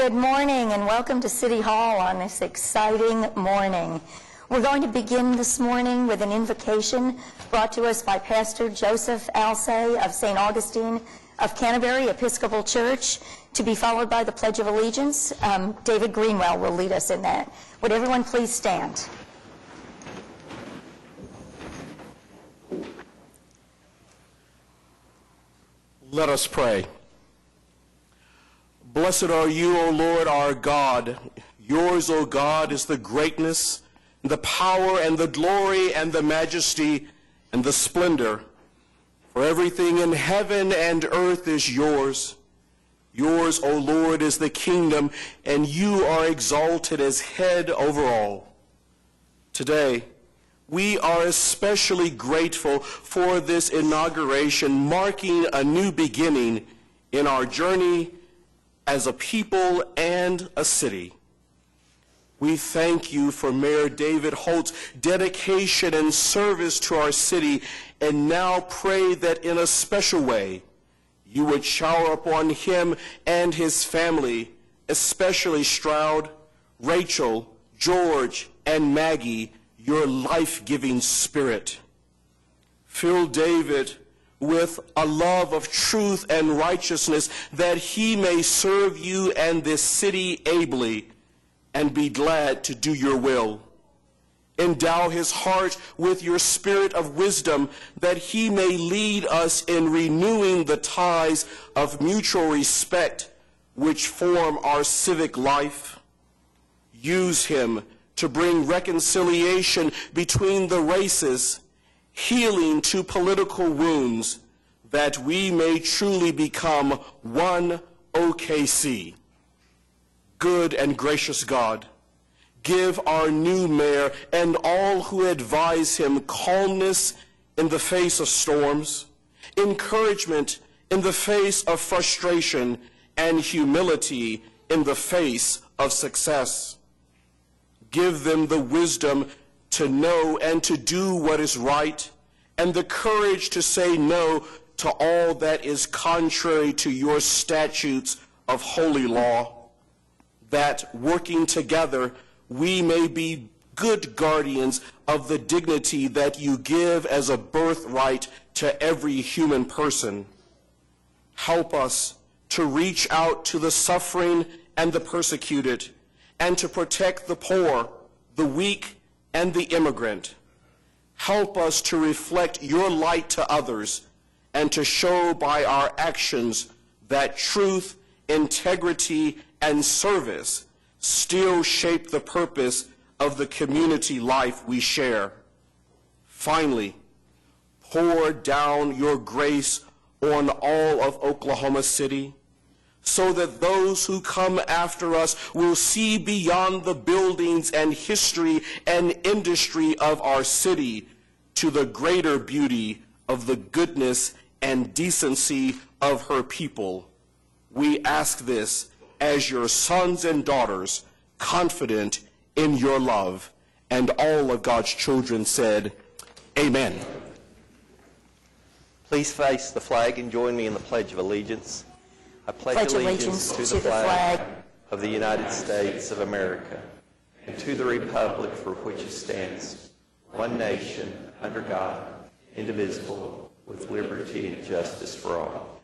Good morning and welcome to City Hall on this exciting morning. We're going to begin this morning with an invocation brought to us by Pastor Joseph Alsay of St. Augustine of Canterbury Episcopal Church, to be followed by the Pledge of Allegiance. David Greenwell will lead us in that. Would everyone please stand? Let us pray. Blessed are you, O Lord, our God. Yours, O God, is the greatness, the power, and the glory, and the majesty, and the splendor. For everything in heaven and earth is yours. Yours, O Lord, is the kingdom, and you are exalted as head over all. Today, we are especially grateful for this inauguration, marking a new beginning in our journey as a people and a city. We thank you for Mayor David Holt's dedication and service to our city, and now pray that in a special way you would shower upon him and his family, especially Stroud, Rachel, George, and Maggie, your life-giving spirit. Fill David with a love of truth and righteousness, that he may serve you and this city ably and be glad to do your will. Endow his heart with your spirit of wisdom, that he may lead us in renewing the ties of mutual respect which form our civic life. Use him to bring reconciliation between the races, healing to political wounds, that we may truly become one OKC. Good and gracious God, give our new mayor and all who advise him calmness in the face of storms, encouragement in the face of frustration, and humility in the face of success. Give them the wisdom to know and to do what is right, and the courage to say no to all that is contrary to your statutes of holy law, that working together we may be good guardians of the dignity that you give as a birthright to every human person. Help us to reach out to the suffering and the persecuted, and to protect the poor, the weak, and the immigrant. Help us to reflect your light to others, and to show by our actions that truth, integrity, and service still shape the purpose of the community life we share. Finally, pour down your grace on all of Oklahoma City, so that those who come after us will see beyond the buildings and history and industry of our city to the greater beauty of the goodness and decency of her people. We ask this as your sons and daughters, confident in your love. And all of God's children said, Amen. Please face the flag and join me in the Pledge of Allegiance. I pledge allegiance to the flag of the United States of America and to the republic for which it stands, one nation, under God, indivisible, with liberty and justice for all.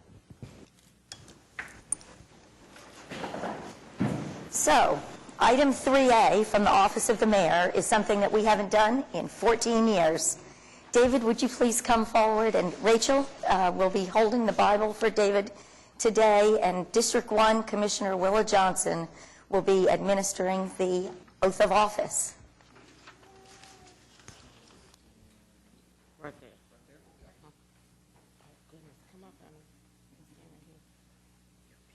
So, item 3A from the Office of the Mayor is something that we haven't done in 14 years. David, would you please come forward? And Rachel will be holding the Bible for David today, and District 1 Commissioner Willa Johnson will be administering the oath of office. Right there. Oh, goodness. Come up, honey. Stand right here.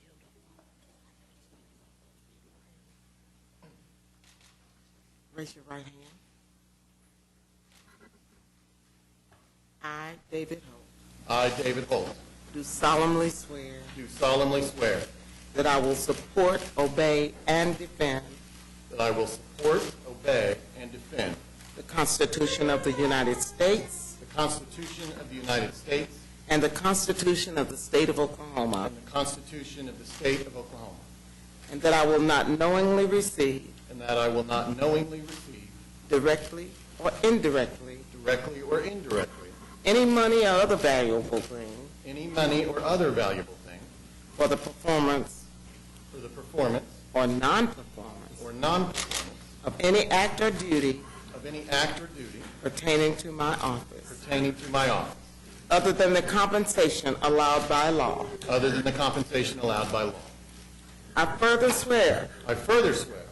You're beautiful. Raise your right hand. I, David Holt, I, David Holt, do solemnly swear do solemnly swear that I will support, obey, and defend that I will support, obey, and defend the Constitution of the United States the Constitution of the United States and the Constitution of the State of Oklahoma, and the Constitution of the State of Oklahoma, and that I will not knowingly receive, and that I will not knowingly receive, directly or indirectly, directly or indirectly, any money or other valuable thing any money or other valuable thing for the performance for the performance or non-performance or non-performance of any act or duty of any act or duty pertaining to my office, pertaining to my office, other than the compensation allowed by law. other than the compensation allowed by law. I further swear I further swear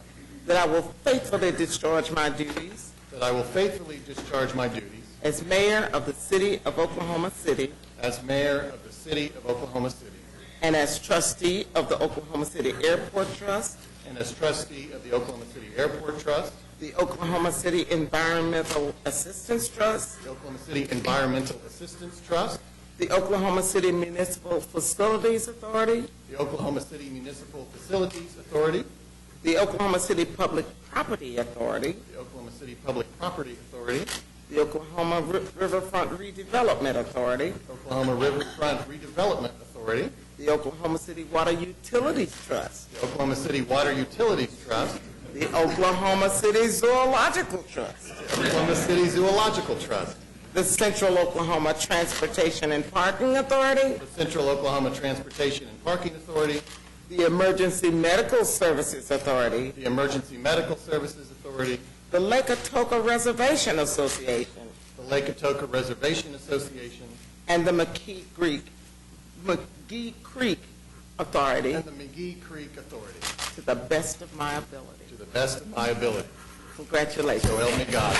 that I will faithfully discharge my duties that I will faithfully discharge my duties as mayor of the city of Oklahoma City as mayor of the city of Oklahoma City and as trustee of the Oklahoma City Airport Trust, and as trustee of the Oklahoma City Airport Trust, the Oklahoma City Environmental Assistance Trust, the Oklahoma City Environmental Assistance Trust, the Oklahoma City Municipal Facilities Authority, the Oklahoma City Municipal Facilities Authority, the Oklahoma City Public Property Authority, the Oklahoma City Public Property Authority, the Oklahoma Riverfront Redevelopment Authority, Oklahoma Riverfront Redevelopment Authority, the Oklahoma City Water Utilities Trust, the Oklahoma City Water Utilities Trust, the Oklahoma City Zoological Trust, the Oklahoma City Zoological Trust, the Central Oklahoma Transportation and Parking Authority, the Central Oklahoma Transportation and Parking Authority, the Emergency Medical Services Authority, the Emergency Medical Services Authority, the Lake Atoka Reservation Association, the Lake Atoka Reservation Association, and the McGee Creek Authority and the McGee Creek Authority, to the best of my ability. to the best of my ability. Congratulations. So help me God.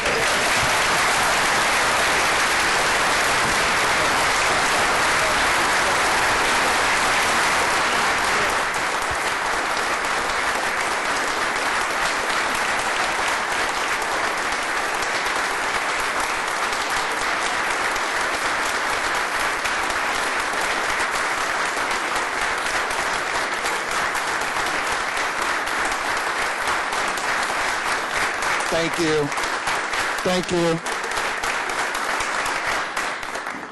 Thank you. Thank you.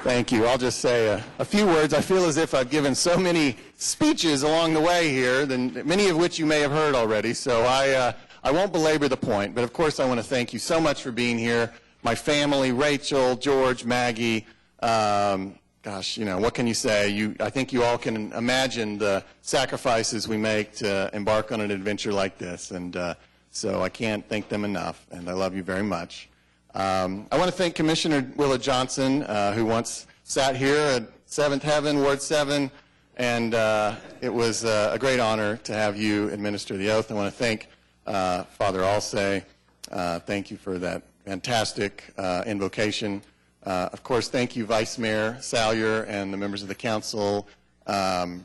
Thank you. I'll just say a few words. I feel as if I've given so many speeches along the way here, many of which you may have heard already, so I won't belabor the point. But of course, I want to thank you so much for being here. My family, Rachel, George, Maggie, gosh, you know, what can you say? I think you all can imagine the sacrifices we make to embark on an adventure like this, and so I can't thank them enough, and I love you very much. I want to thank Commissioner Willa Johnson, who once sat here at 7th Heaven, Ward 7, and it was a great honor to have you administer the oath. I want to thank Father Alsay. Thank you for that fantastic invocation. Of course, thank you, Vice Mayor Salyer and the members of the council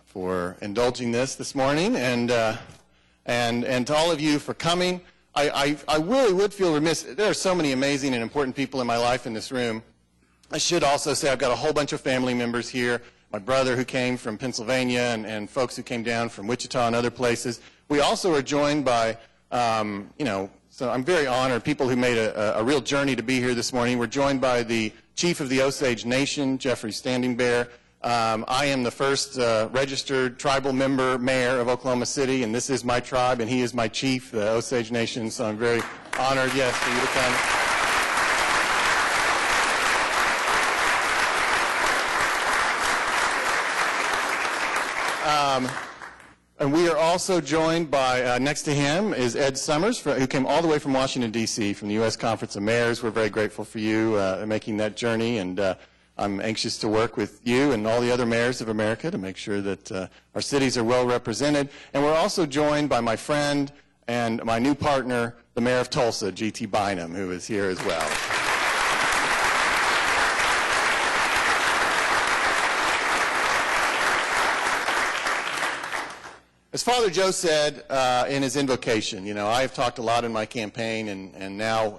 for indulging this morning, and to all of you for coming. I really would feel remiss. There are so many amazing and important people in my life in this room. I should also say I've got a whole bunch of family members here, my brother who came from Pennsylvania and folks who came down from Wichita and other places. We also are joined by, so I'm very honored, people who made a real journey to be here this morning. We're joined by the Chief of the Osage Nation, Jeffrey Standing Bear. I am the first registered tribal member mayor of Oklahoma City, and this is my tribe, and he is my chief, the Osage Nation, so I'm very honored, yes, for you to come. And we are also joined by, next to him is Ed Summers, who came all the way from Washington, D.C., from the U.S. Conference of Mayors. We're very grateful for you making that journey, and I'm anxious to work with you and all the other mayors of America to make sure that our cities are well represented. And we're also joined by my friend and my new partner, the mayor of Tulsa, G.T. Bynum, who is here as well. As Father Joe said in his invocation, you know, I have talked a lot in my campaign and now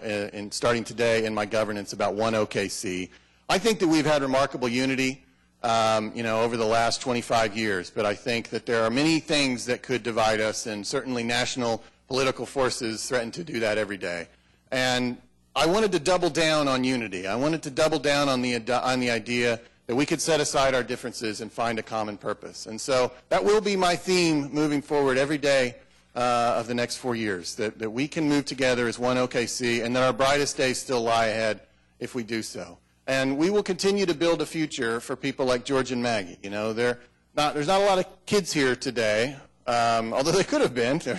starting today in my governance about One OKC. I think that we've had remarkable unity, over the last 25 years, but I think that there are many things that could divide us, and certainly national political forces threaten to do that every day. And I wanted to double down on unity. I wanted to double down on the idea that we could set aside our differences and find a common purpose. And so that will be my theme moving forward every day of the next 4 years, that we can move together as one OKC, and that our brightest days still lie ahead if we do so. And we will continue to build a future for people like George and Maggie. You know, there's not a lot of kids here today, although they could have been. They're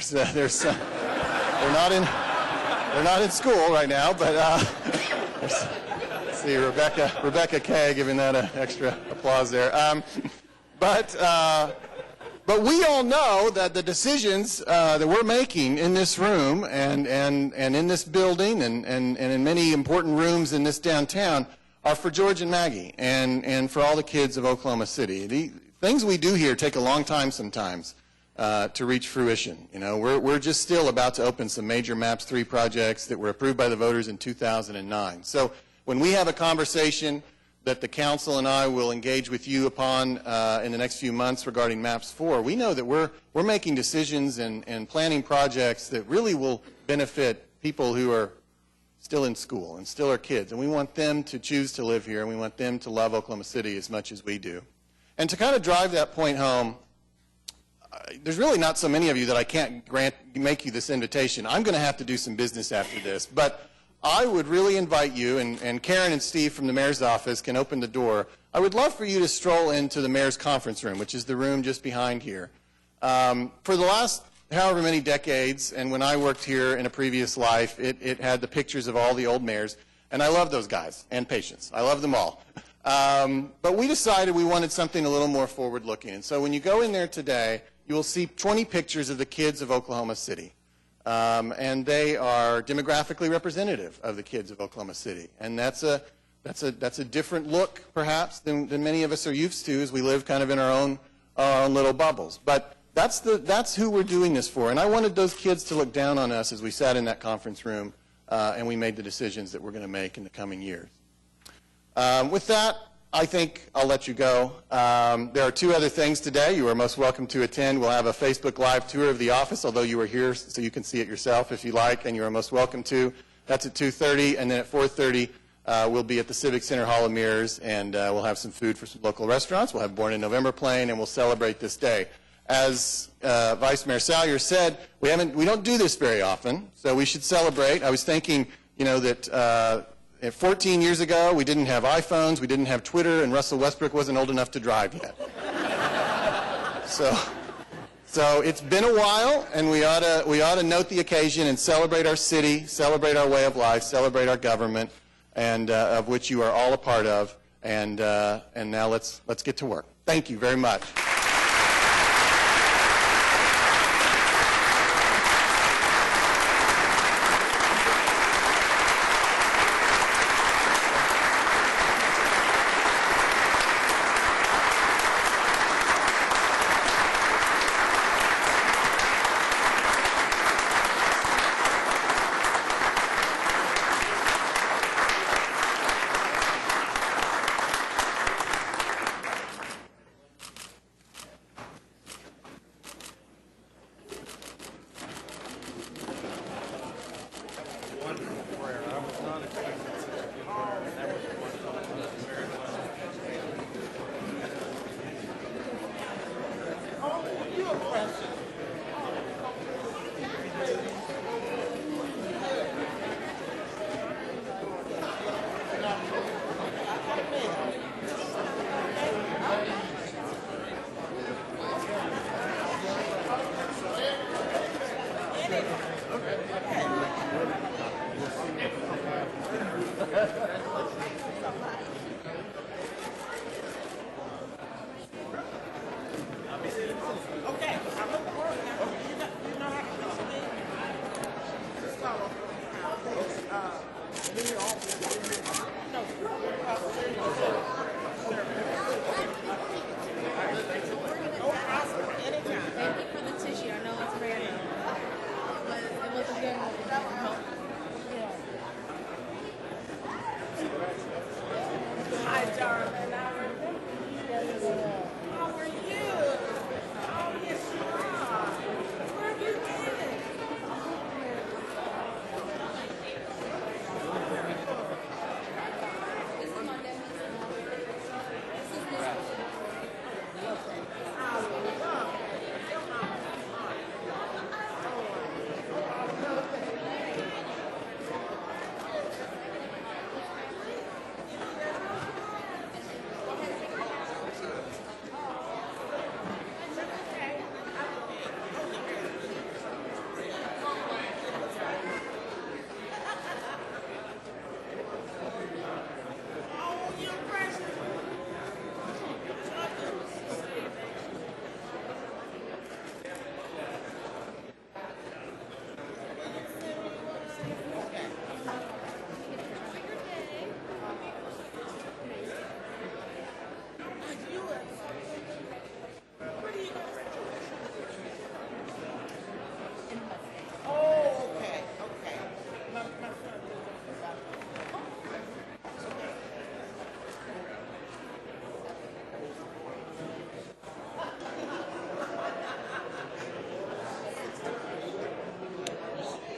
not in school right now, but let's see, Rebecca Kay giving that an extra applause there. But we all know that the decisions that we're making in this room and in this building and in many important rooms in this downtown are for George and Maggie and for all the kids of Oklahoma City. The things we do here take a long time sometimes to reach fruition. You know, we're just still about to open some major MAPS 3 projects that were approved by the voters in 2009. So when we have a conversation that the council and I will engage with you upon in the next few months regarding MAPS 4, we know that we're making decisions and planning projects that really will benefit people who are still in school and still are kids. And we want them to choose to live here, and we want them to love Oklahoma City as much as we do. And to kind of drive that point home, there's really not so many of you that I can't make you this invitation. I'm going to have to do some business after this. But I would really invite you, and Karen and Steve from the mayor's office can open the door. I would love for you to stroll into the mayor's conference room, which is the room just behind here. For the last however many decades, and when I worked here in a previous life, it had the pictures of all the old mayors, and I love those guys and patients. I love them all. But we decided we wanted something a little more forward-looking. And so when you go in there today, you will see 20 pictures of the kids of Oklahoma City. And they are demographically representative of the kids of Oklahoma City. And that's a different look, perhaps, than many of us are used to as we live kind of in our own little bubbles. But that's who we're doing this for. And I wanted those kids to look down on us as we sat in that conference room and we made the decisions that we're going to make in the coming years. With that, I think I'll let you go. There are 2 other things today you are most welcome to attend. We'll have a Facebook Live tour of the office, although you are here so you can see it yourself if you like, and you are most welcome to. That's at 2:30, and then at 4:30 we'll be at the Civic Center Hall of Mirrors, and we'll have some food for some local restaurants. We'll have Born in November playing, and we'll celebrate this day. As Vice Mayor Salyer said, we don't do this very often, so we should celebrate. I was thinking, you know, that 14 years ago, we didn't have iPhones, we didn't have Twitter, and Russell Westbrook wasn't old enough to drive yet. So it's been a while, and we ought to note the occasion and celebrate our city, celebrate our way of life, celebrate our government, and of which you are all a part of. And now let's get to work. Thank you very much.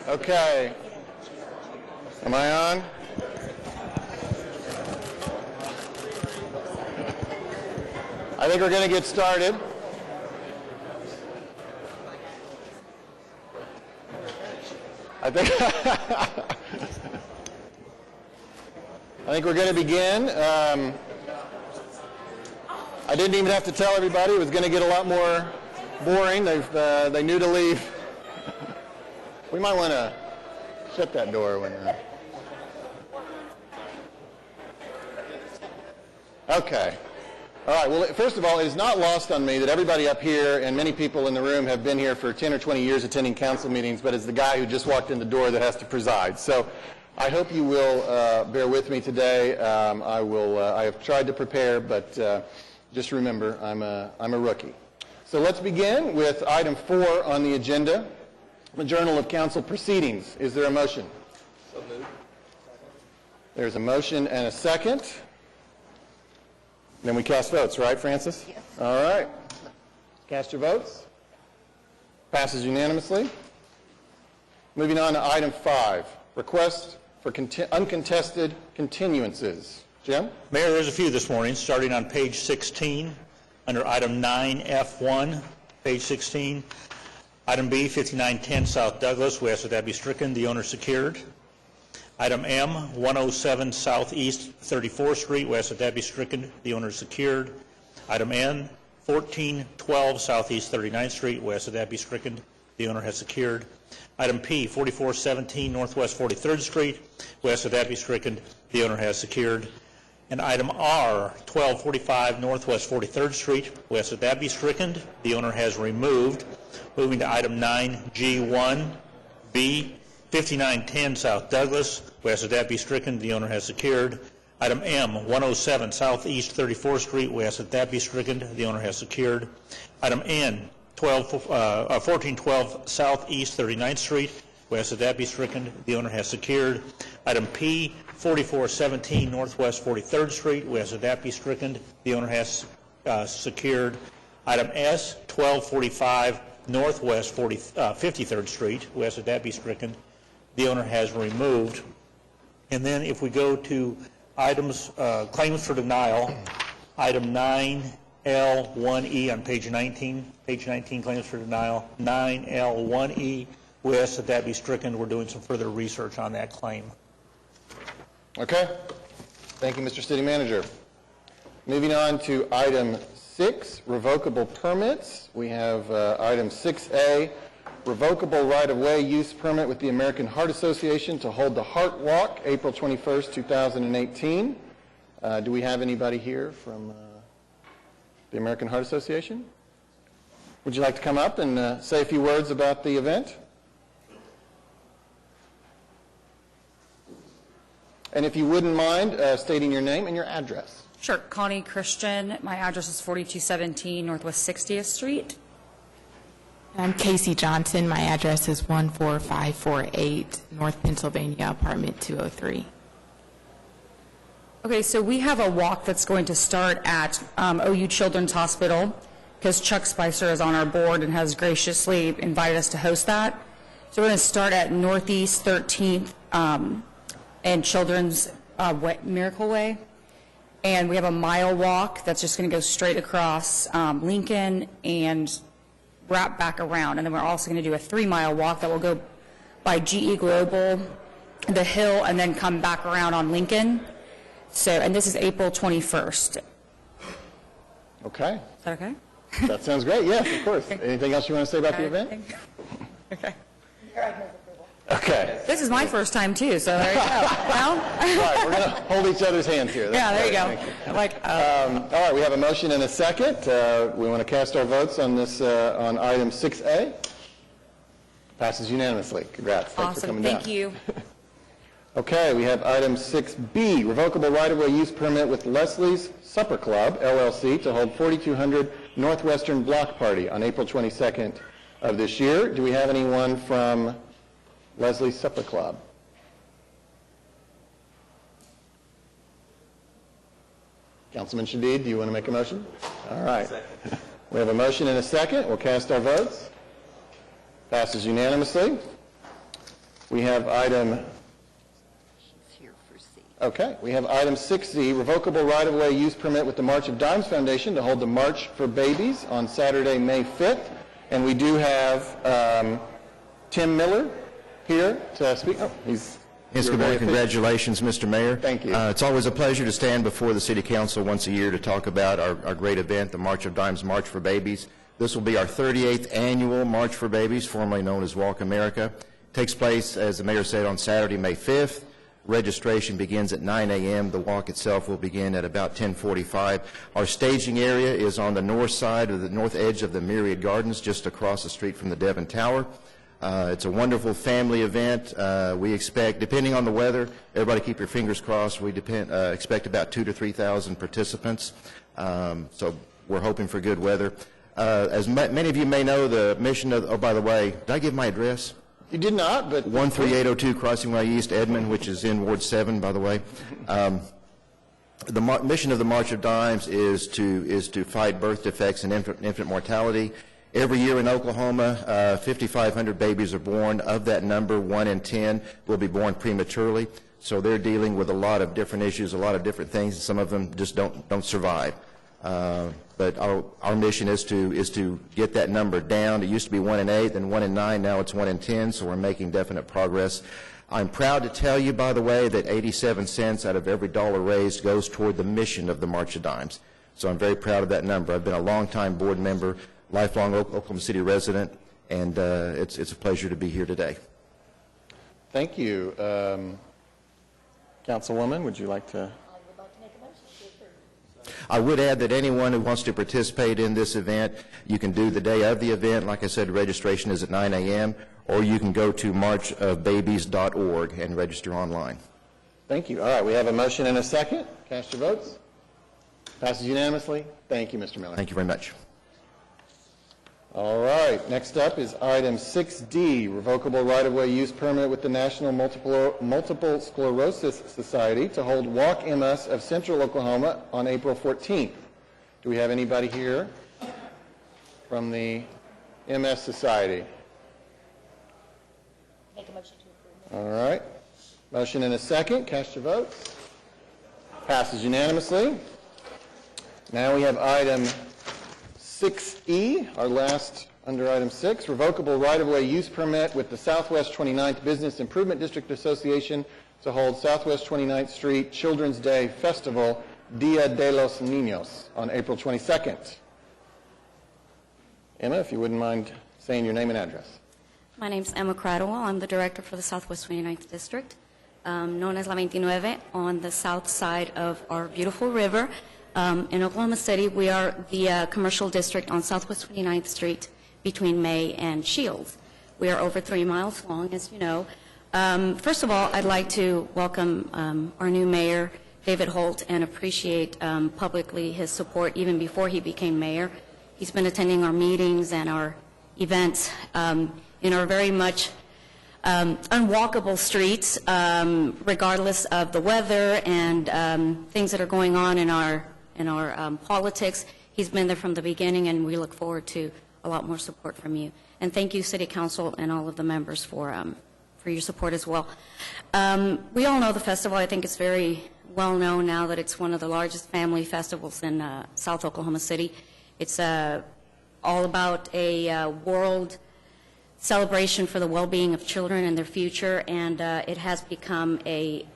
Okay. Am I on? I think we're going to get started. I think we're going to begin. I didn't even have to tell everybody. It was going to get a lot more boring. They knew to leave. We might want to shut that door when... Okay. All right. Well, first of all, it is not lost on me that everybody up here and many people in the room have been here for 10 or 20 years attending council meetings, but it's the guy who just walked in the door that has to preside. So I hope you will bear with me today. I have tried to prepare, but just remember, I'm a rookie. So let's begin with item 4 on the agenda, the Journal of Council Proceedings. Is there a motion? So moved. There's a motion and a second. Then we cast votes, right, Francis? Yes. All right. Cast your votes. Passes unanimously. Moving on to item 5, request for uncontested continuances. Jim? Mayor, there's a few this morning, starting on page 16, under item 9F1, page 16. Item B, 5910 South Douglas, we ask that that be stricken, the owner secured. Item M, 107 Southeast 34th Street, we ask that that be stricken, the owner secured. Item N, 1412 Southeast 39th Street, we ask that that be stricken, the owner has secured. Item P, 4417 Northwest 43rd Street, we ask that that be stricken, the owner has secured. And item R, 1245 Northwest 43rd Street, we ask that that be stricken, the owner has removed. Moving to item 9G1B, 5910 South Douglas, we ask that that be stricken, the owner has secured. Item M, 107 Southeast 34th Street, we ask that that be stricken, the owner has secured. Item N, 1412 Southeast 39th Street, we ask that that be stricken, the owner has secured. Item P, 4417 Northwest 43rd Street, we ask that that be stricken, the owner has secured. Item S, 1245 Northwest 53rd Street, we ask that that be stricken, the owner has removed. And then if we go to items, claims for denial, item 9L1E on page 19, claims for denial, 9L1E, we ask that that be stricken. We're doing some further research on that claim. Okay. Thank you, Mr. City Manager. Moving on to item 6, revocable permits. We have item 6A, revocable right-of-way use permit with the American Heart Association to hold the Heart Walk, April 21st, 2018. Do we have anybody here from the American Heart Association? Would you like to come up and say a few words about the event? And if you wouldn't mind stating your name and your address. Sure. Connie Christian. My address is 4217 Northwest 60th Street. I'm Casey Johnson. My address is 14548 North Pennsylvania, apartment 203. Okay, so we have a walk that's going to start at OU Children's Hospital because Chuck Spicer is on our board and has graciously invited us to host that. So we're going to start at Northeast 13th and Children's Miracle Way. And we have a mile walk that's just going to go straight across Lincoln and wrap back around. And then we're also going to do a 3-mile walk that will go by GE Global, the Hill, and then come back around on Lincoln. So, and this is April 21st. Okay. Is that okay? That sounds great. Yes, of course. Anything else you want to say about the event? Okay. Okay. This is my first time too, so there you go. Well, All right, we're going to hold each other's hands here. yeah, there you Thank go. Like, All right, we have a motion and a second. We want to cast our votes on this, on item 6A. Passes unanimously. Congrats. Thanks for awesome. coming down. Thank you. Okay, we have item 6B, revocable right-of-way use permit with Leslie's Supper Club, LLC, to hold 4200 Northwestern Block Party on April 22nd of this year. Do we have anyone from Leslie's Supper Club? Councilman Shadid, do you want to make a motion? All right. We have a motion and a second. We'll cast our votes. Passes unanimously. We have item... Okay, we have item 6Z, revocable right-of-way use permit with the March of Dimes Foundation to hold the March for Babies on Saturday, May 5th. And we do have Tim Miller here to speak. Oh, Yes, you're good very morning. efficient. Congratulations, Mr. Mayor. Thank you. It's always a pleasure to stand before the City Council once a year to talk about our great event, the March of Dimes March for Babies. This will be our 38th annual March for Babies, formerly known as Walk America. It takes place, as the Mayor said, on Saturday, May 5th. Registration begins at 9 a.m. The walk itself will begin at about 10:45. Our staging area is on the north side, or the north edge of the Myriad Gardens, just across the street from the Devon Tower. It's a wonderful family event. We expect, depending on the weather, everybody keep your fingers crossed, we expect about 2,000 to 3,000 participants. So we're hoping for good weather. As many of you may know, the mission of, oh, by the way, did I give my address? You did not, but... 13802 Crossing Way East, Edmond, which is in Ward 7, by the way. The mission of the March of Dimes is to fight birth defects and infant mortality. Every year in Oklahoma, 5,500 babies are born. Of that number, 1 in 10 will be born prematurely. So they're dealing with a lot of different issues, a lot of different things. Some of them just don't survive. But our mission is to get that number down. It used to be 1 in 8, then 1 in 9, now it's 1 in 10, so we're making definite progress. I'm proud to tell you, by the way, that 87 cents out of every dollar raised goes toward the mission of the March of Dimes. So I'm very proud of that number. I've been a longtime board member, lifelong Oklahoma City resident, and it's a pleasure to be here today. Thank you. Councilwoman, would you like to... I would add that anyone who wants to participate in this event, you can do the day of the event. Like I said, registration is at 9 a.m., or you can go to marchofbabies.org and register online. Thank you. All right, we have a motion and a second. Cast your votes. Passes unanimously. Thank you, Mr. Miller. Thank you very much. All right, next up is item 6D, revocable right-of-way use permit with the National Multiple Sclerosis Society to hold Walk MS of Central Oklahoma on April 14th. Do we have anybody here from the MS Society? Make a motion to approve. All right, motion and a second. Cast your votes. Passes unanimously. Now we have item 6E, our last under item 6, revocable right-of-way use permit with the Southwest 29th Business Improvement District Association to hold Southwest 29th Street Children's Day Festival, Dia de los Niños, on April 22nd. Emma, if you wouldn't mind saying your name and address. My name's Emma Cradwell. I'm the director for the Southwest 29th District, known as La 29, on the south side of our beautiful river. In Oklahoma City, we are the commercial district on Southwest 29th Street between May and Shields. We are over 3 miles long, as you know. First of all, I'd like to welcome our new mayor, David Holt, and appreciate publicly his support even before he became mayor. He's been attending our meetings and our events in our very much unwalkable streets, regardless of the weather and things that are going on in our politics. He's been there from the beginning, and we look forward to a lot more support from you. And thank you, City Council, and all of the members for your support as well. We all know the festival. I think it's very well known now that it's one of the largest family festivals in South Oklahoma City. It's all about a world celebration for the well-being of children and their future, and it has become a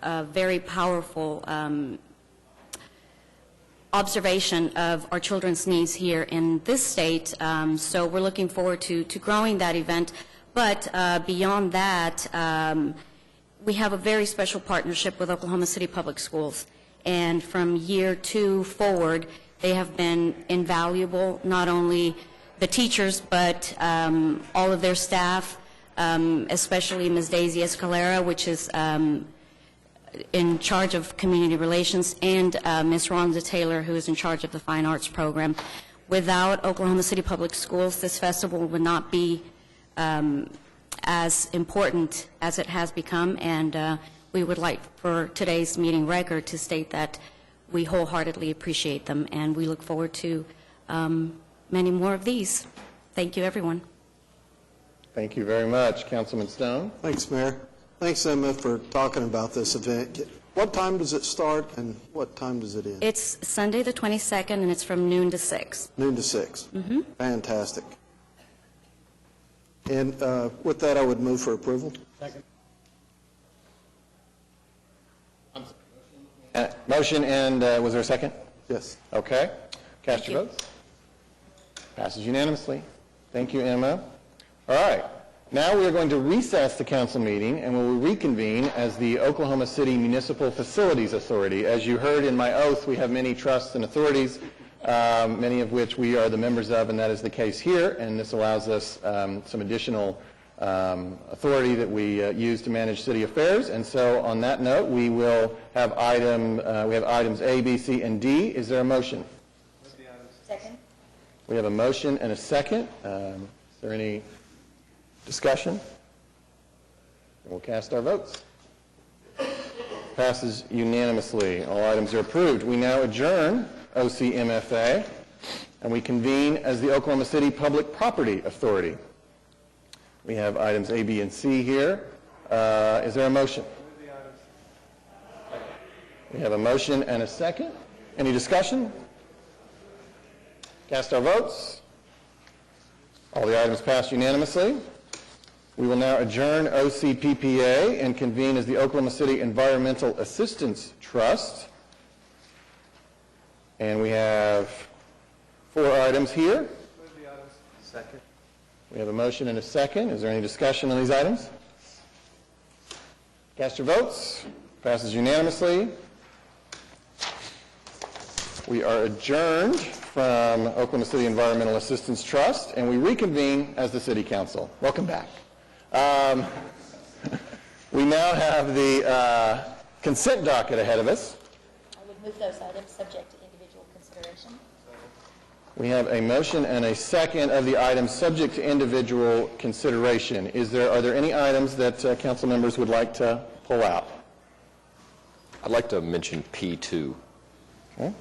very powerful observation of our children's needs here in this state. So we're looking forward to growing that event. But beyond that, we have a very special partnership with Oklahoma City Public Schools. And from year 2 forward, they have been invaluable, not only the teachers, but all of their staff, especially Ms. Daisy Escalera, which is in charge of community relations, and Ms. Rhonda Taylor, who is in charge of the fine arts program. Without Oklahoma City Public Schools, this festival would not be as important as it has become, and we would like for today's meeting record to state that we wholeheartedly appreciate them, and we look forward to many more of these. Thank you, everyone. Thank you very much. Councilman Stone? Thanks, Mayor. Thanks, Emma, for talking about this event. What time does it start and what time does it end? It's Sunday the 22nd, and it's from noon to 6. Noon to 6. Fantastic. And with that, I would move for approval. Second. Motion, and was there a second? Yes. Okay. Cast your votes. Passes unanimously. Thank you, Emma. All right. Now we are going to recess the council meeting, and we will reconvene as the Oklahoma City Municipal Facilities Authority. As you heard in my oath, we have many trusts and authorities, many of which we are the members of, and that is the case here. And this allows us some additional authority that we use to manage city affairs. And so, on that note, we will have items A, B, C, and D. Is there a motion? Second. We have a motion and a second. Is there any discussion? We'll cast our votes. Passes unanimously. All items are approved. We now adjourn OCMFA, and we convene as the Oklahoma City Public Property Authority. We have items A, B, and C here. Is there a motion? We have a motion and a second. Any discussion? Cast our votes. All the items passed unanimously. We will now adjourn OCPPA and convene as the Oklahoma City Environmental Assistance Trust. And we have 4 items here. Second. We have a motion and a second. Is there any discussion on these items? Cast your votes. Passes unanimously. We are adjourned from Oklahoma City Environmental Assistance Trust, and we reconvene as the City Council. Welcome back. We now have the consent docket ahead of us. I would move those items subject to individual consideration. We have a motion and a second of the items subject to individual consideration. Are there any items that council members would like to pull out? I'd like to mention P2. Okay.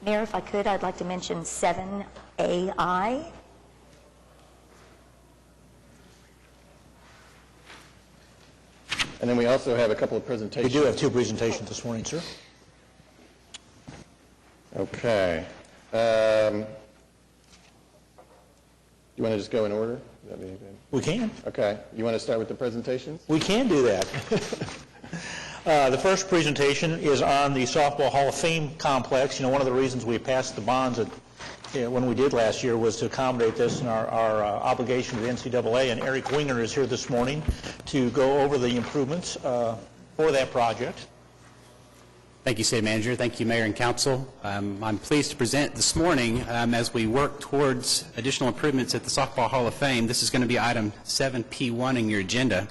Mayor, if I could, I'd like to mention 7AI. And then we also have a couple of presentations. We do have 2 presentations this morning, sir. Okay. You want to just go in order? Would that be good? We can. Okay. You want to start with the presentations? We can do that. The first presentation is on the Softball Hall of Fame complex. You know, one of the reasons we passed the bonds when we did last year was to accommodate this in our obligation to the NCAA, and Eric Winger is here this morning to go over the improvements for that project. Thank you, City Manager. Thank you, Mayor and Council. I'm pleased to present this morning as we work towards additional improvements at the Softball Hall of Fame. This is going to be item 7P1 in your agenda.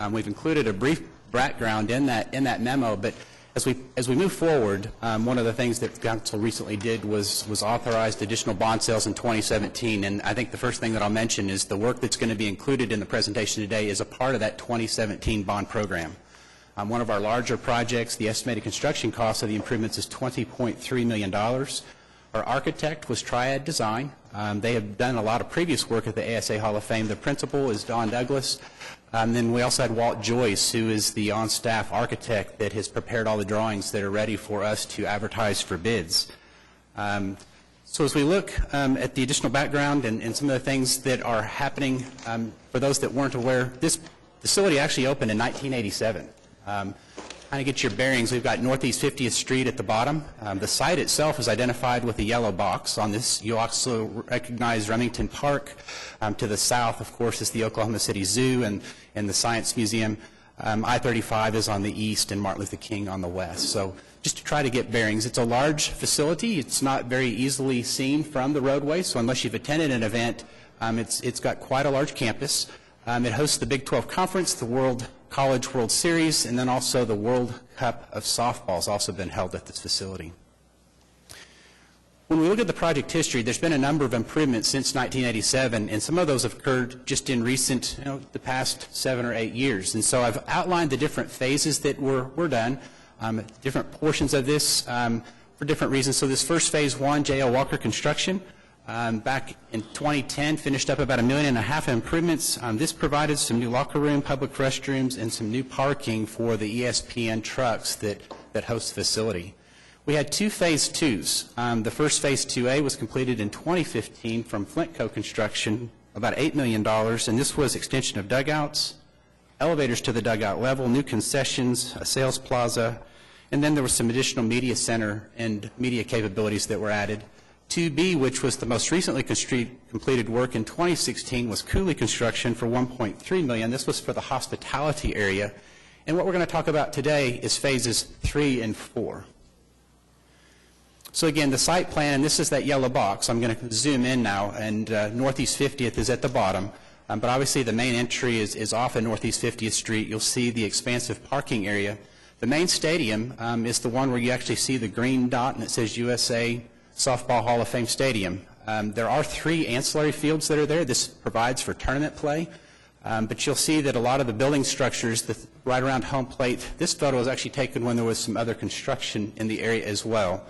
We've included a brief background in that memo, but as we move forward, one of the things that Council recently did was authorized additional bond sales in 2017, and I think the first thing that I'll mention is the work that's going to be included in the presentation today is a part of that 2017 bond program. One of our larger projects, the estimated construction cost of the improvements is $20.3 million. Our architect was Triad Design. They have done a lot of previous work at the ASA Hall of Fame. The principal is Don Douglas. Then we also had Walt Joyce, who is the on-staff architect that has prepared all the drawings that are ready for us to advertise for bids. So as we look at the additional background and some of the things that are happening, for those that weren't aware, this facility actually opened in 1987. Kind of get your bearings, we've got Northeast 50th Street at the bottom. The site itself is identified with a yellow box. On this, you'll also recognize Remington Park. To the south, of course, is the Oklahoma City Zoo and the Science Museum. I-35 is on the east and Martin Luther King on the west. So just to try to get bearings, it's a large facility. It's not very easily seen from the roadway, so unless you've attended an event, it's got quite a large campus. It hosts the Big 12 Conference, the College World Series, and then also the World Cup of Softball has also been held at this facility. When we look at the project history, there's been a number of improvements since 1987, and some of those have occurred just in recent, the past 7 or 8 years. And so I've outlined the different phases that were done, different portions of this for different reasons. So this first phase 1, J.L. Walker Construction, back in 2010, finished up about $1.5 million of improvements. This provided some new locker room, public restrooms, and some new parking for the ESPN trucks that host the facility. We had two Phase 2s. The first Phase 2A was completed in 2015 from Flintco Construction, about $8 million, and this was extension of dugouts, elevators to the dugout level, new concessions, a sales plaza, and then there was some additional media center and media capabilities that were added. 2B, which was the most recently completed work in 2016, was Cooley Construction for $1.3 million. This was for the hospitality area. And what we're going to talk about today is Phases 3 and 4. So again, the site plan, and this is that yellow box. I'm going to zoom in now, and Northeast 50th is at the bottom. But obviously the main entry is off of Northeast 50th Street. You'll see the expansive parking area. The main stadium is the one where you actually see the green dot, and it says USA Softball Hall of Fame Stadium. There are 3 ancillary fields that are there. This provides for tournament play. But you'll see that a lot of the building structures right around home plate, this photo was actually taken when there was some other construction in the area as well.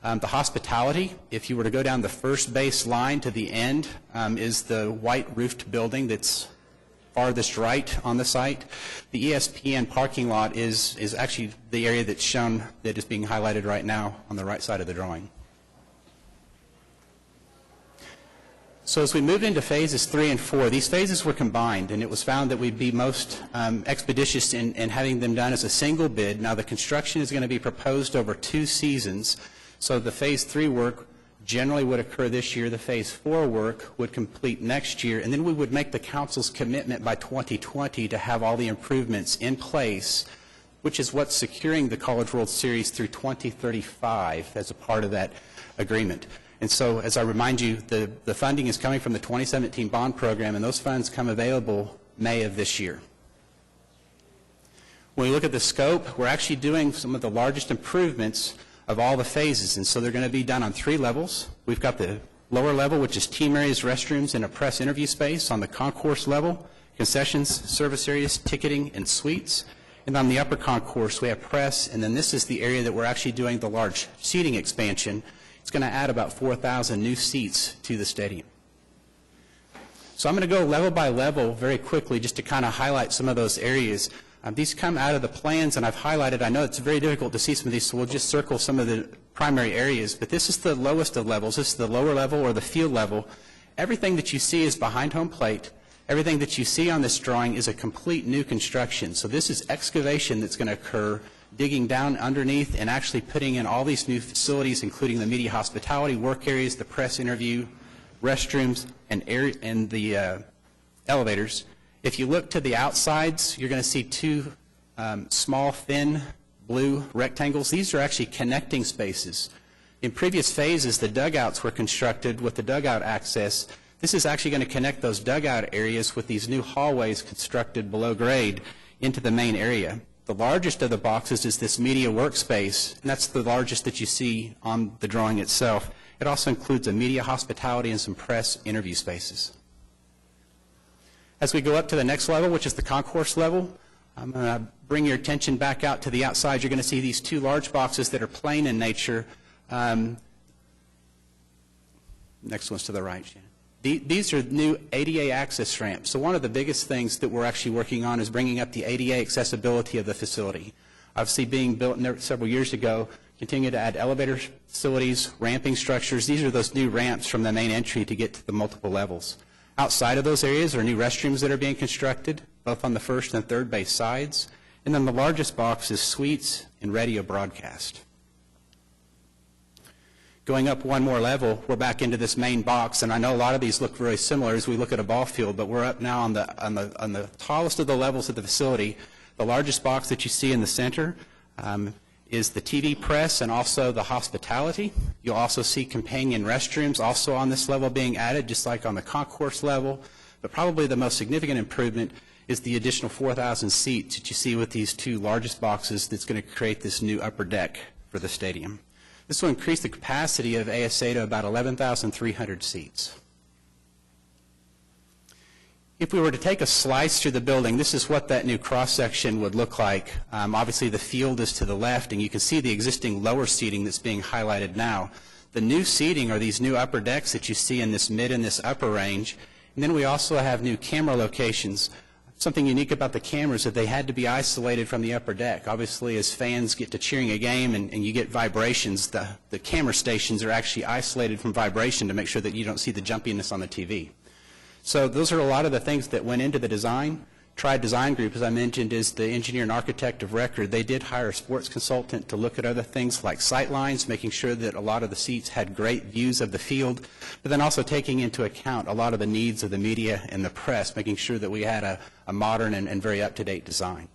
The hospitality, if you were to go down the first base line to the end, is the white roofed building that's farthest right on the site. The ESPN parking lot is actually the area that's shown, that is being highlighted right now on the right side of the drawing. So as we moved into Phases 3 and 4, these phases were combined, and it was found that we'd be most expeditious in having them done as a single bid. Now the construction is going to be proposed over 2 seasons, so the Phase 3 work generally would occur this year, the Phase 4 work would complete next year, and then we would make the council's commitment by 2020 to have all the improvements in place, which is what's securing the College World Series through 2035 as a part of that agreement. And so, as I remind you, the funding is coming from the 2017 bond program, and those funds come available May of this year. When we look at the scope, we're actually doing some of the largest improvements of all the phases, and so they're going to be done on 3 levels. We've got the lower level, which is team areas, restrooms, and a press interview space. On the concourse level, concessions, service areas, ticketing, and suites. And on the upper concourse, we have press, and then this is the area that we're actually doing the large seating expansion. It's going to add about 4,000 new seats to the stadium. So I'm going to go level by level very quickly just to kind of highlight some of those areas. These come out of the plans, and I've highlighted. I know it's very difficult to see some of these, so we'll just circle some of the primary areas. But this is the lowest of levels. This is the lower level or the field level. Everything that you see is behind home plate. Everything that you see on this drawing is a complete new construction. So this is excavation that's going to occur, digging down underneath and actually putting in all these new facilities, including the media hospitality work areas, the press interview, restrooms, and the elevators. If you look to the outsides, you're going to see 2 small, thin, blue rectangles. These are actually connecting spaces. In previous phases, the dugouts were constructed with the dugout access. This is actually going to connect those dugout areas with these new hallways constructed below grade into the main area. The largest of the boxes is this media workspace, and that's the largest that you see on the drawing itself. It also includes a media hospitality and some press interview spaces. As we go up to the next level, which is the concourse level, I'm going to bring your attention back out to the outside. You're going to see these 2 large boxes that are plain in nature. Next one's to the right, Shannon. These are new ADA access ramps. So one of the biggest things that we're actually working on is bringing up the ADA accessibility of the facility. Obviously being built several years ago, continue to add elevator facilities, ramping structures. These are those new ramps from the main entry to get to the multiple levels. Outside of those areas are new restrooms that are being constructed, both on the first and third base sides. And then the largest box is suites and radio broadcast. Going up one more level, we're back into this main box, and I know a lot of these look very similar as we look at a ball field, but we're up now on the tallest of the levels of the facility. The largest box that you see in the center is the TV press and also the hospitality. You'll also see companion restrooms also on this level being added, just like on the concourse level. But probably the most significant improvement is the additional 4,000 seats that you see with these 2 largest boxes that's going to create this new upper deck for the stadium. This will increase the capacity of ASA to about 11,300 seats. If we were to take a slice through the building, this is what that new cross-section would look like. Obviously, the field is to the left, and you can see the existing lower seating that's being highlighted now. The new seating are these new upper decks that you see in this mid and this upper range. And then we also have new camera locations. Something unique about the cameras is that they had to be isolated from the upper deck. Obviously, as fans get to cheering a game and you get vibrations, the camera stations are actually isolated from vibration to make sure that you don't see the jumpiness on the TV. So those are a lot of the things that went into the design. Triad Design Group, as I mentioned, is the engineer and architect of record. They did hire a sports consultant to look at other things like sight lines, making sure that a lot of the seats had great views of the field, but then also taking into account a lot of the needs of the media and the press, making sure that we had a modern and very up-to-date design.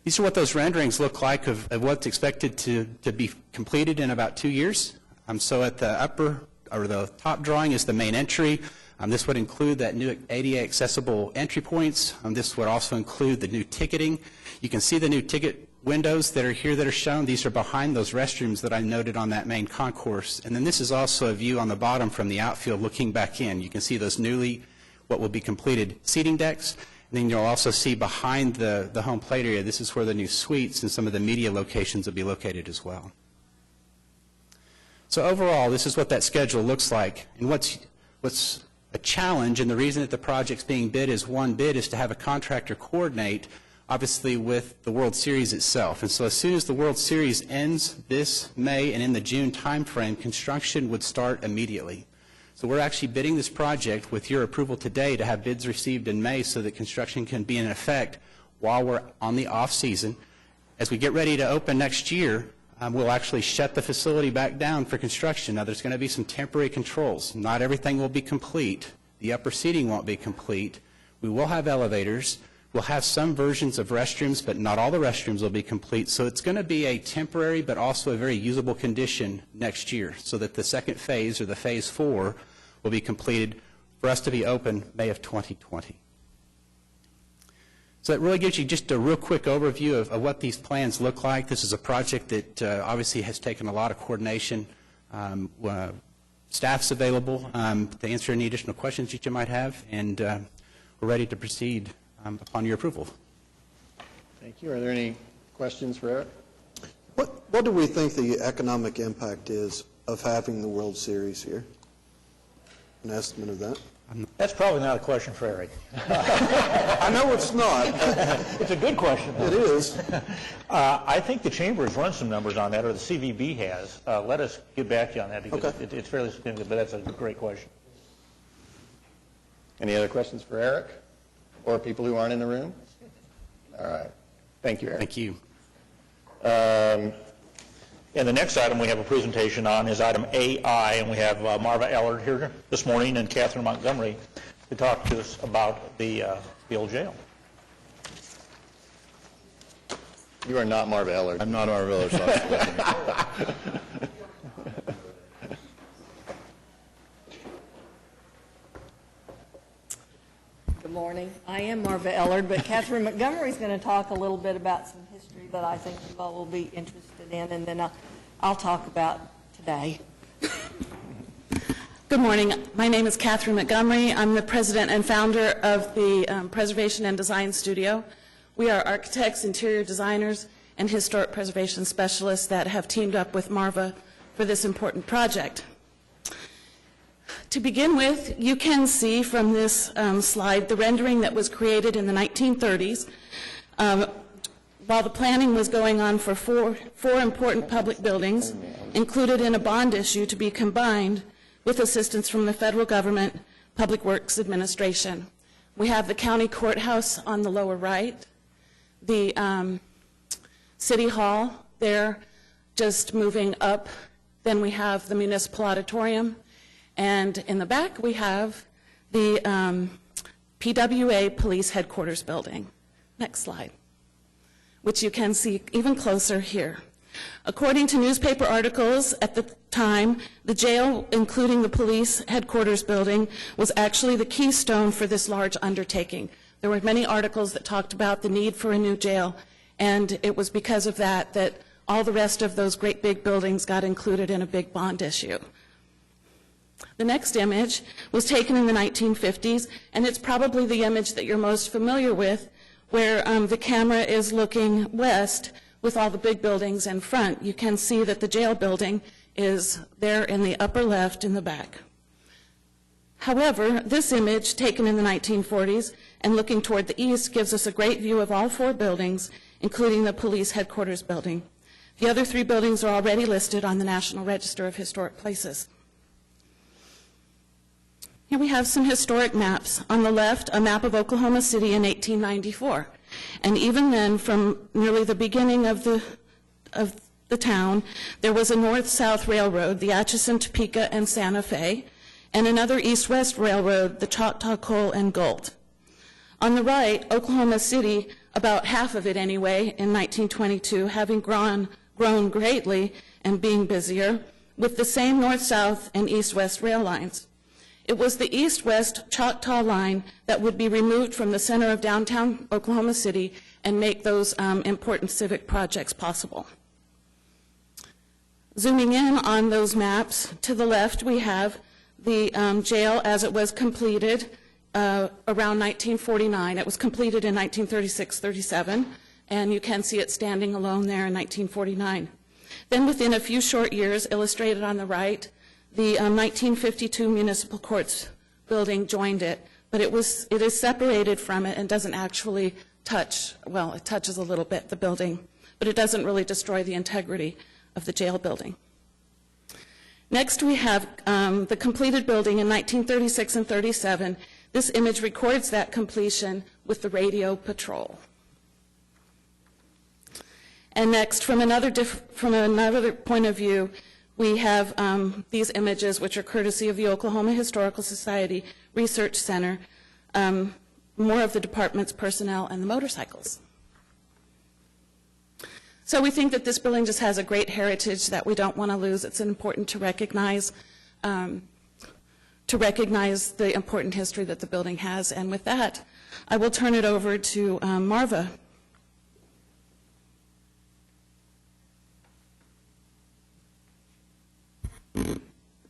These are what those renderings look like of what's expected to be completed in about 2 years. So at the upper, or the top drawing is the main entry. This would include that new ADA accessible entry points. This would also include the new ticketing. You can see the new ticket windows that are here that are shown. These are behind those restrooms that I noted on that main concourse. And then this is also a view on the bottom from the outfield looking back in. You can see those newly, what will be completed seating decks. And then you'll also see behind the home plate area, this is where the new suites and some of the media locations will be located as well. So overall, this is what that schedule looks like. And what's a challenge, and the reason that the project's being bid as one bid, is to have a contractor coordinate, obviously, with the World Series itself. And so as soon as the World Series ends this May and in the June timeframe, construction would start immediately. So we're actually bidding this project with your approval today to have bids received in May so that construction can be in effect while we're on the off-season. As we get ready to open next year, we'll actually shut the facility back down for construction. Now, there's going to be some temporary controls. Not everything will be complete. The upper seating won't be complete. We will have elevators. We'll have some versions of restrooms, but not all the restrooms will be complete. So it's going to be a temporary but also a very usable condition next year, so that the second phase, or the phase 4, will be completed for us to be open May of 2020. So that really gives you just a real quick overview of what these plans look like. This is a project that obviously has taken a lot of coordination. Staff's available to answer any additional questions that you might have, and we're ready to proceed upon your approval. Thank you. Are there any questions for Eric? What do we think the economic impact is of having the World Series here? An estimate of that? That's probably not a question for Eric. I know it's not. It's a good question. It is. I think the Chamber has run some numbers on that, or the CVB has. Let us get back to you on that, because it's fairly significant, but that's a great question. Any other questions for Eric or people who aren't in the room? All right. Thank you, Eric. Thank you. And the next item we have a presentation on is item AI, and we have Marva Ellard here this morning and Catherine Montgomery to talk to us about the old jail. You are not Marva Ellard. I'm not Marva Ellard. Good morning. I am Marva Ellard, but Catherine Montgomery is going to talk a little bit about some history that I think you all will be interested in, and then I'll talk about today. Good morning. My name is Catherine Montgomery. I'm the president and founder of the Preservation and Design Studio. We are architects, interior designers, and historic preservation specialists that have teamed up with Marva for this important project. To begin with, you can see from this slide the rendering that was created in the 1930s while the planning was going on for four important public buildings included in a bond issue to be combined with assistance from the federal government Public Works Administration. We have the county courthouse on the lower right, the city hall there just moving up, then we have the municipal auditorium, and in the back we have the PWA Police Headquarters building. Next slide, which you can see even closer here. According to newspaper articles at the time, the jail, including the police headquarters building, was actually the keystone for this large undertaking. There were many articles that talked about the need for a new jail, and it was because of that that all the rest of those great big buildings got included in a big bond issue. The next image was taken in the 1950s, and it's probably the image that you're most familiar with, where the camera is looking west with all the big buildings in front. You can see that the jail building is there in the upper left in the back. However, this image, taken in the 1940s and looking toward the east, gives us a great view of all 4 buildings, including the police headquarters building. The other 3 buildings are already listed on the National Register of Historic Places. Here we have some historic maps. On the left, a map of Oklahoma City in 1894. And even then, from nearly the beginning of the town, there was a north-south railroad, the Atchison, Topeka, and Santa Fe, and another east-west railroad, the Choctaw, Coal, and Gold. On the right, Oklahoma City, about half of it anyway, in 1922, having grown greatly and being busier, with the same north-south and east-west rail lines. It was the east-west Choctaw line that would be removed from the center of downtown Oklahoma City and make those important civic projects possible. Zooming in on those maps, to the left we have the jail as it was completed around 1949. It was completed in 1936-37, and you can see it standing alone there in 1949. Then within a few short years, illustrated on the right, the 1952 Municipal Courts building joined it, but it is separated from it and doesn't actually touch, well, it touches a little bit, the building, but it doesn't really destroy the integrity of the jail building. Next, we have the completed building in 1936 and 37. This image records that completion with the radio patrol. And next, from another point of view, we have these images, which are courtesy of the Oklahoma Historical Society Research Center, more of the department's personnel and the motorcycles. So we think that this building just has a great heritage that we don't want to lose. It's important to recognize the important history that the building has. And with that, I will turn it over to Marva.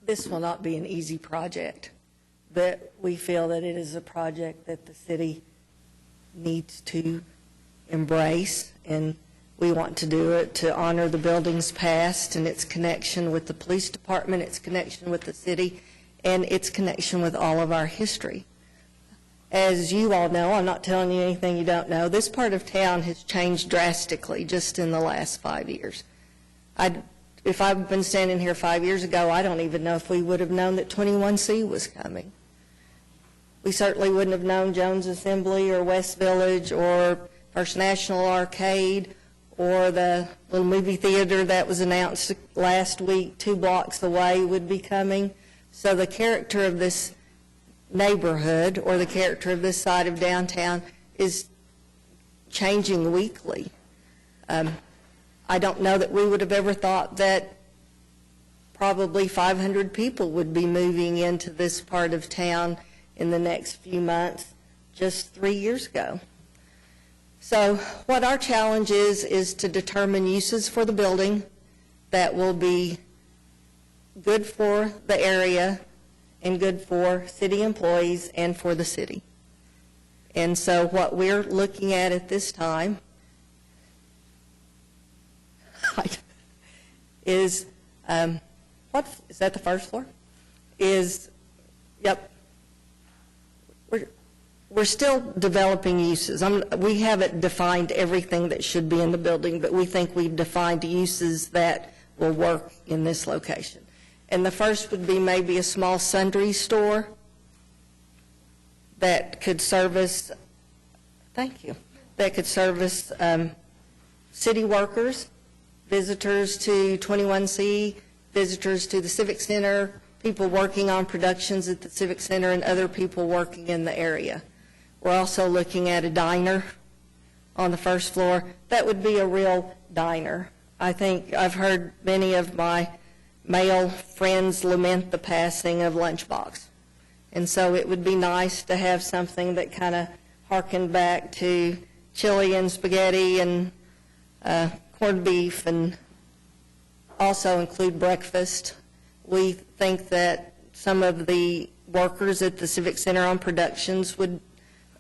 This will not be an easy project, but we feel that it is a project that the city needs to embrace, and we want to do it to honor the building's past and its connection with the police department, its connection with the city, and its connection with all of our history. As you all know, I'm not telling you anything you don't know, this part of town has changed drastically just in the last 5 years. If I've been standing here 5 years ago, I don't even know if we would have known that 21C was coming. We certainly wouldn't have known Jones Assembly or West Village or First National Arcade or the little movie theater that was announced last week 2 blocks away would be coming. So the character of this neighborhood or the character of this side of downtown is changing weekly. I don't know that we would have ever thought that probably 500 people would be moving into this part of town in the next few months just 3 years ago. So what our challenge is to determine uses for the building that will be good for the area and good for city employees and for the city. And so what we're looking at this time is, what is that, the first floor? Yep. We're still developing uses. We haven't defined everything that should be in the building, but we think we've defined uses that will work in this location. And the first would be maybe a small sundry store that could service, that could service city workers, visitors to 21C, visitors to the Civic Center, people working on productions at the Civic Center, and other people working in the area. We're also looking at a diner on the first floor. That would be a real diner. I think I've heard many of my male friends lament the passing of Lunchbox. And so it would be nice to have something that kind of harkened back to chili and spaghetti and corned beef, and also include breakfast. We think that some of the workers at the Civic Center on productions would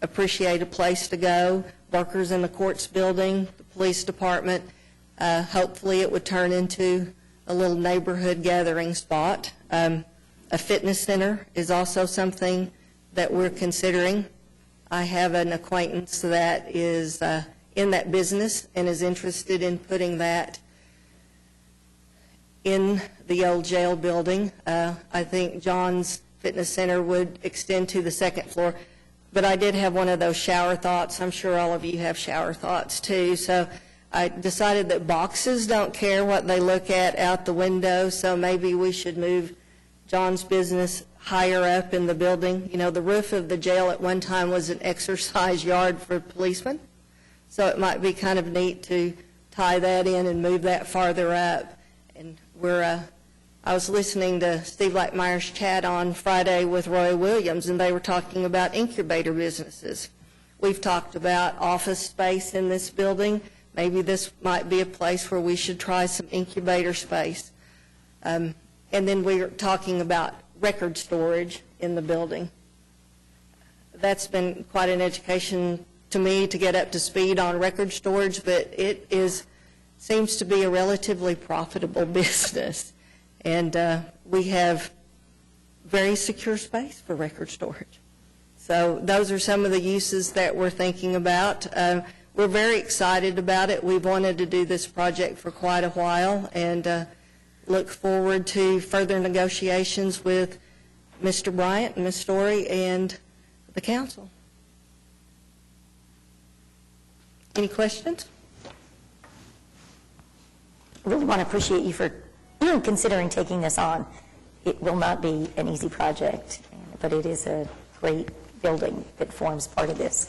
appreciate a place to go. Workers in the courts building, the police department. Hopefully it would turn into a little neighborhood gathering spot. A fitness center is also something that we're considering. I have an acquaintance that is in that business and is interested in putting that in the old jail building. I think John's Fitness Center would extend to the second floor. But I did have one of those shower thoughts. I'm sure all of you have shower thoughts too. So I decided that boxes don't care what they look at out the window, so maybe we should move John's business higher up in the building. You know, the roof of the jail at one time was an exercise yard for policemen, so it might be kind of neat to tie that in and move that farther up. And I was listening to Steve Lightmeyer's chat on Friday with Roy Williams, and they were talking about incubator businesses. We've talked about office space in this building. Maybe this might be a place where we should try some incubator space. And then we were talking about record storage in the building. That's been quite an education to me to get up to speed on record storage, but it seems to be a relatively profitable business. And we have very secure space for record storage. So those are some of the uses that we're thinking about. We're very excited about it. We've wanted to do this project for quite a while, and look forward to further negotiations with Mr. Bryant and Ms. Story and the council. Any questions? I really want to appreciate you for considering taking this on. It will not be an easy project, but it is a great building that forms part of this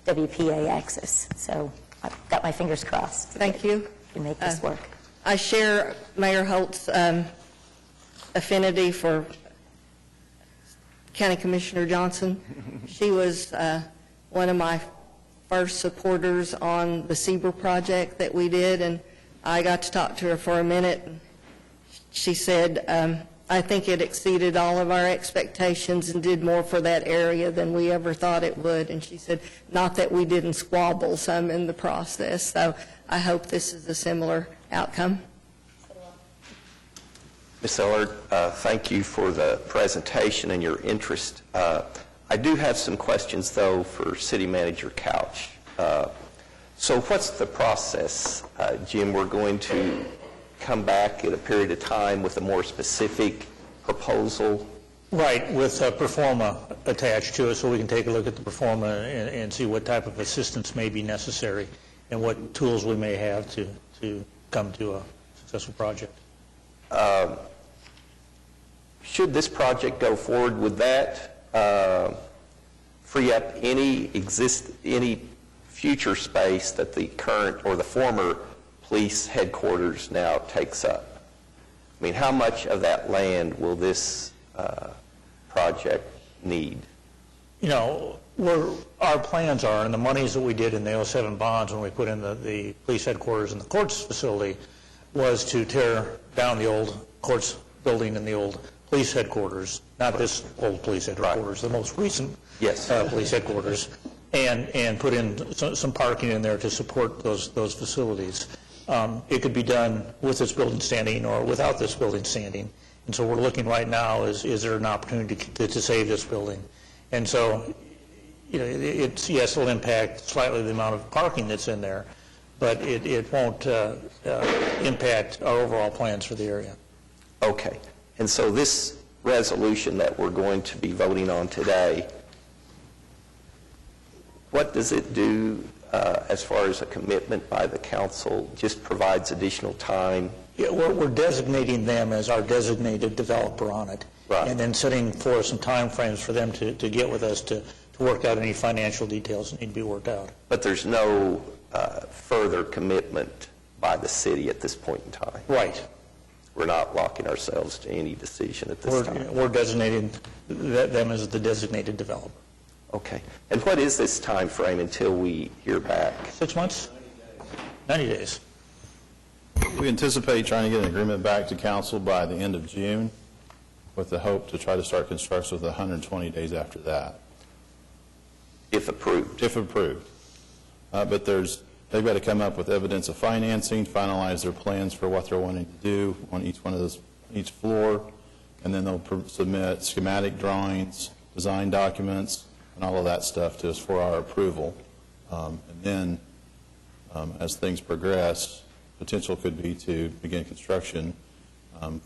WPA axis. So I've got my fingers crossed. Thank you. To make this work. I share Mayor Holt's affinity for County Commissioner Johnson. She was one of my first supporters on the SEBRA project that we did, and I got to talk to her for a minute. She said, I think it exceeded all of our expectations and did more for that area than we ever thought it would. And she said, not that we didn't squabble some in the process. So I hope this is a similar outcome. Ms. Ellard, thank you for the presentation and your interest. I do have some questions, though, for City Manager Couch. So what's the process, Jim? We're going to come back at a period of time with a more specific proposal? Right, with Performa attached to it, so we can take a look at the Performa and see what type of assistance may be necessary and what tools we may have to come to a successful project. Should this project go forward, would that free up any future space that the current or the former police headquarters now takes up? I mean, how much of that land will this project need? You know, our plans are, and the monies that we did in the 07 bonds when we put in the police headquarters and the courts facility was to tear down the old courts building and the old police headquarters, not this old police headquarters, the most recent police headquarters, and put in some parking in there to support those facilities. It could be done with this building standing or without this building standing. And so we're looking right now, is there an opportunity to save this building? And so, you know, yes, it'll impact slightly the amount of parking that's in there, but it won't impact our overall plans for the area. Okay. And so this resolution that we're going to be voting on today, what does it do as far as a commitment by the council? Just provides additional time? Yeah, we're designating them as our designated developer on it, right, and then setting forth some time frames for them to get with us to work out any financial details that need to be worked out. But there's no further commitment by the city at this point in time? Right. We're not locking ourselves to any decision at this time? We're designating them as the designated developer. Okay. And what is this time frame until we hear back? 6 months? 90 days. We anticipate trying to get an agreement back to council by the end of June with the hope to try to start construction within 120 days after that. If approved? If approved. But there's they've got to come up with evidence of financing, finalize their plans for what they're wanting to do on each one of those, each floor, and then they'll submit schematic drawings, design documents, and all of that stuff to us for our approval. And then, as things progress, potential could be to begin construction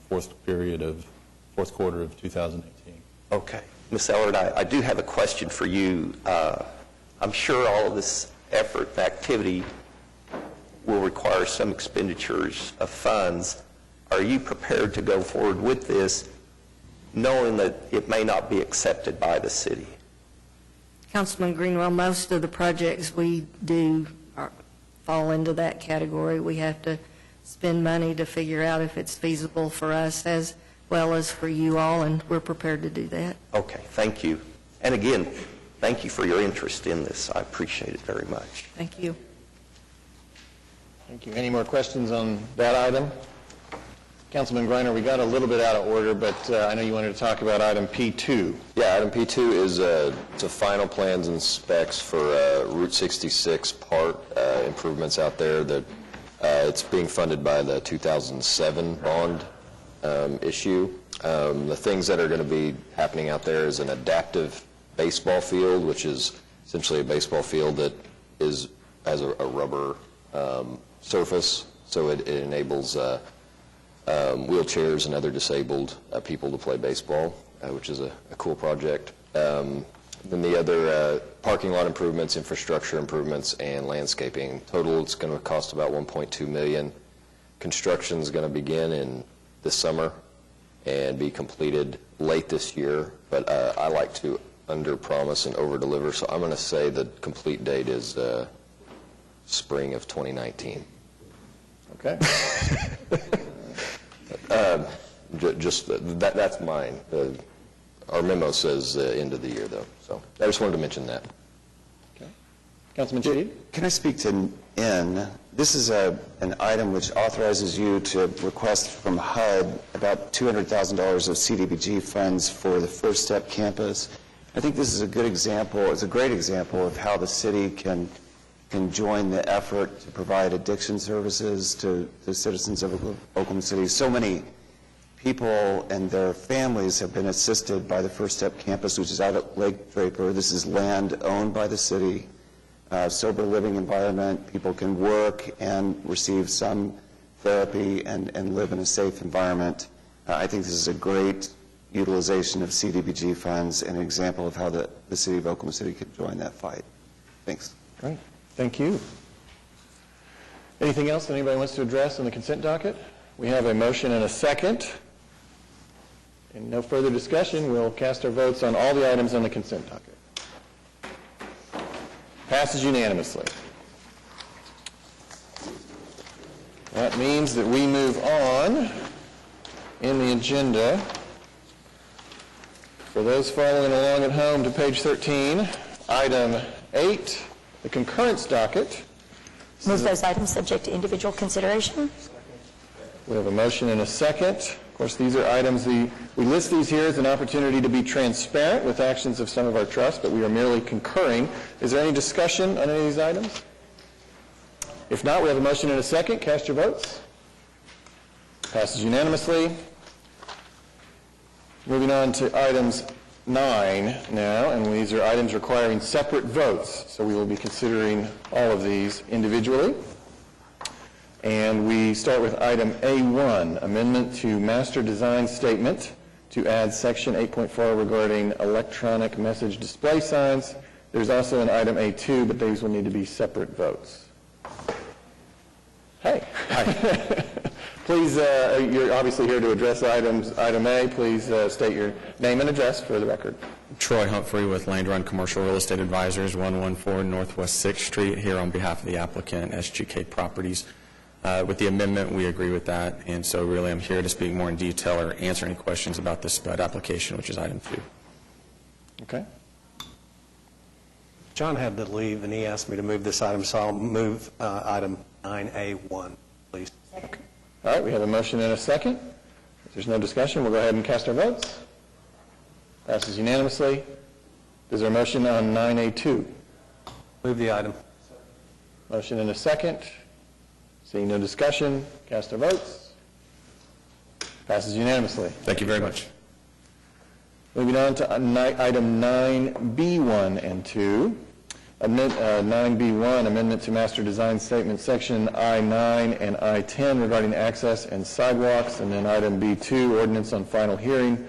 fourth quarter of 2018. Okay. Ms. Ellard, I do have a question for you. I'm sure all of this effort and activity will require some expenditures of funds. Are you prepared to go forward with this, knowing that it may not be accepted by the city? Councilman Greenwell, most of the projects we do fall into that category. We have to spend money to figure out if it's feasible for us as well as for you all, and we're prepared to do that. Okay, thank you. And again, thank you for your interest in this. I appreciate it very much. Thank you. Thank you. Any more questions on that item? Councilman Greiner, we got a little bit out of order, but I know you wanted to talk about item P2. Yeah, item P2 is to final plans and specs for Route 66 part improvements out there. That it's being funded by the 2007 bond issue. The things that are going to be happening out there is an adaptive baseball field, which is essentially a baseball field that has a rubber surface, so it enables wheelchairs and other disabled people to play baseball, which is a cool project. Then the other parking lot improvements, infrastructure improvements, and landscaping. Total, it's going to cost about $1.2 million. Construction is going to begin in this summer and be completed late this year, but I like to under-promise and over-deliver, so I'm going to say the complete date is spring of 2019. Okay. That's mine. Our memo says end of the year, though, so I just wanted to mention that. Okay. Councilman Sheed? Can I speak to N? This is an item which authorizes you to request from HUD about $200,000 of CDBG funds for the First Step campus. I think this is a good example, it's a great example of how the city can join the effort to provide addiction services to the citizens of Oklahoma City. So many people and their families have been assisted by the First Step campus, which is out at Lake Draper. This is land owned by the city, sober living environment. People can work and receive some therapy and live in a safe environment. I think this is a great utilization of CDBG funds and an example of how the city of Oklahoma City can join that fight. Thanks. Great. Thank you. Anything else that anybody wants to address on the consent docket? We have a motion and a second. And no further discussion. We'll cast our votes on all the items on the consent docket. Passes unanimously. That means that we move on in the agenda. For those following along at home, to page 13, item 8, the concurrence docket. Move those items subject to individual consideration. We have a motion and a second. Of course, these are items, we list these here as an opportunity to be transparent with actions of some of our trusts, but we are merely concurring. Is there any discussion on any of these items? If not, we have a motion and a second. Cast your votes. Passes unanimously. Moving on to items 9 now, and these are items requiring separate votes. So we will be considering all of these individually. And we start with item A1, amendment to master design statement to add section 8.4 regarding electronic message display signs. There's also an item A2, but these will need to be separate votes. Hey. Hi. Please, you're obviously here to address item A. Please state your name and address for the record. Troy Humphrey with Land Run Commercial Real Estate Advisors, 114 Northwest 6th Street, here on behalf of the applicant, SGK Properties. With the amendment, we agree with that, and so really I'm here to speak more in detail or answer any questions about this SPUD application, which is item 2. Okay. John had to leave, and he asked me to move this item, so I'll move item 9A1, please. Okay. All right, we have a motion and a second. If there's no discussion, we'll go ahead and cast our votes. Passes unanimously. Is there a motion on 9A2? Move the item. Motion and a second. Seeing no discussion, cast our votes. Passes unanimously. Thank you very much. Moving on to item 9B1 and 2. 9B1, amendment to master design statement, section I-9 and I-10 regarding access and sidewalks. And then item B2, ordinance on final hearing,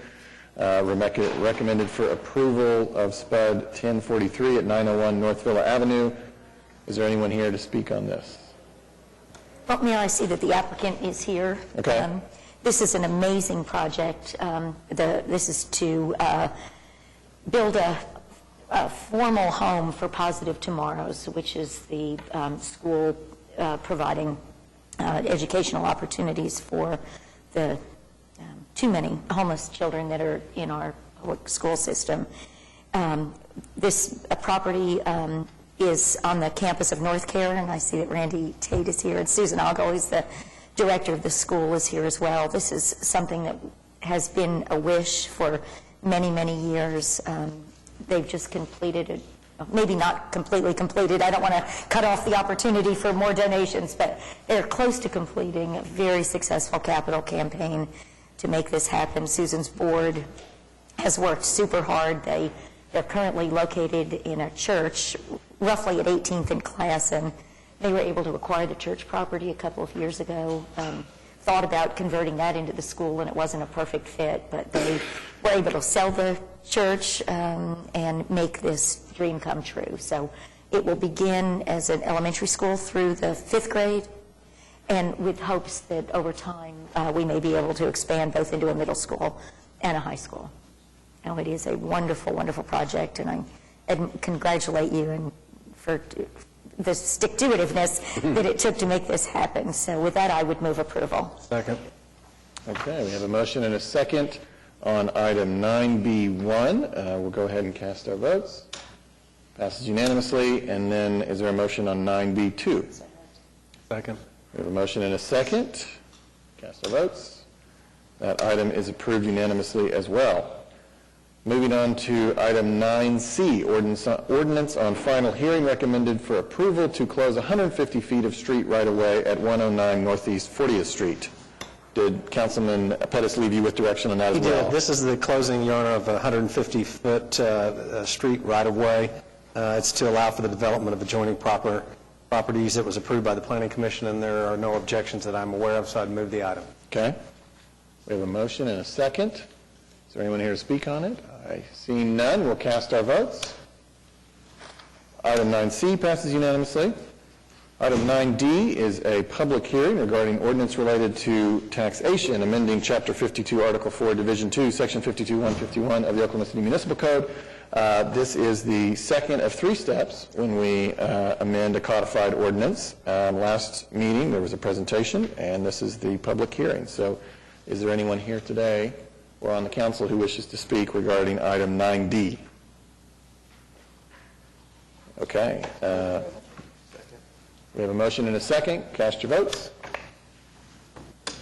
recommended for approval of SPUD 1043 at 901 North Villa Avenue. Is there anyone here to speak on this? Well, Mayor, I see that the applicant is here. Okay. This is an amazing project. This is to build a formal home for Positive Tomorrows, which is the school providing educational opportunities for the too many homeless children that are in our public school system. This property is on the campus of North Care, and I see that Randy Tate is here, and Susan Ogle, who's the director of the school, is here as well. This is something that has been a wish for many, many years. They've just completed it, maybe not completely completed. I don't want to cut off the opportunity for more donations, but they're close to completing a very successful capital campaign to make this happen. Susan's board has worked super hard. They're currently located in a church, roughly at 18th and Class, and they were able to acquire the church property a couple of years ago. Thought about converting that into the school, and it wasn't a perfect fit, but they were able to sell the church and make this dream come true. So it will begin as an elementary school through the 5th grade, and with hopes that over time we may be able to expand both into a middle school and a high school. Now, it is a wonderful, wonderful project, and I congratulate you and for the stick-to-itiveness that it took to make this happen. So with that, I would move approval. Second. Okay, we have a motion and a second on item 9B1. We'll go ahead and cast our votes. Passes unanimously. And then is there a motion on 9B2? Second. We have a motion and a second. Cast our votes. That item is approved unanimously as well. Moving on to item 9C, ordinance on final hearing, recommended for approval to close 150 feet of street right-of-way at 109 Northeast 40th Street. Did Councilman Pettis leave you with direction on that as well? He did. This is the closing, Your Honor, of a 150-foot street right-of-way. It's to allow for the development of adjoining properties. It was approved by the Planning Commission, and there are no objections that I'm aware of, so I'd move the item. Okay. We have a motion and a second. Is there anyone here to speak on it? I see none. We'll cast our votes. Item 9C passes unanimously. Item 9D is a public hearing regarding ordinance related to taxation, amending Chapter 52, Article 4, Division 2, Section 52-151 of the Oklahoma City Municipal Code. This is the second of 3 steps when we amend a codified ordinance. Last meeting, there was a presentation, and this is the public hearing. So is there anyone here today or on the council who wishes to speak regarding item 9D? Okay. We have a motion and a second. Cast your votes.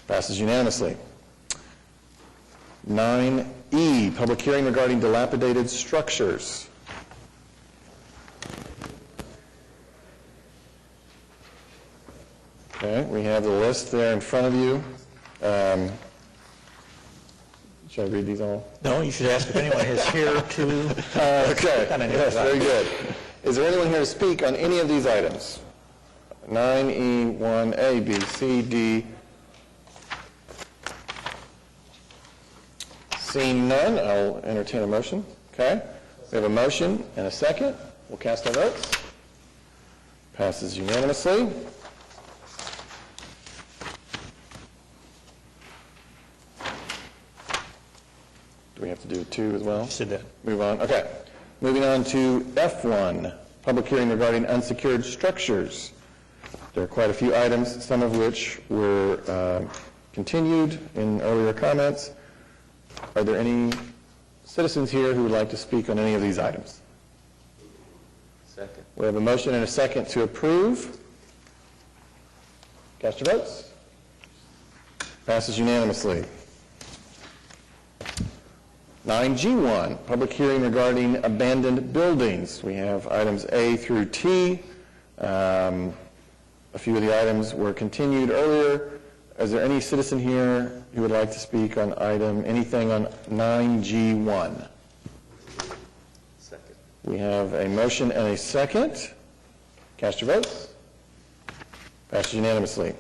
Passes unanimously. 9E, public hearing regarding dilapidated structures. Okay, we have the list there in front of you. Should I read these all? No, you should ask if anyone is here to... Okay, yes, very good. Is there anyone here to speak on any of these items? 9E, 1A, B, C, D. Seeing none, I'll entertain a motion. Okay, we have a motion and a second. We'll cast our votes. Passes unanimously. Do we have to do 2 as well? Sit down. Move on. Okay. Moving on to F1, public hearing regarding unsecured structures. There are quite a few items, some of which were continued in earlier comments. Are there any citizens here who would like to speak on any of these items? Second. We have a motion and a second to approve. Cast your votes. Passes unanimously. 9G1, public hearing regarding abandoned buildings. We have items A through T. A few of the items were continued earlier. Is there any citizen here who would like to speak on anything on 9G1? Second. We have a motion and a second. Cast your votes. Passes unanimously.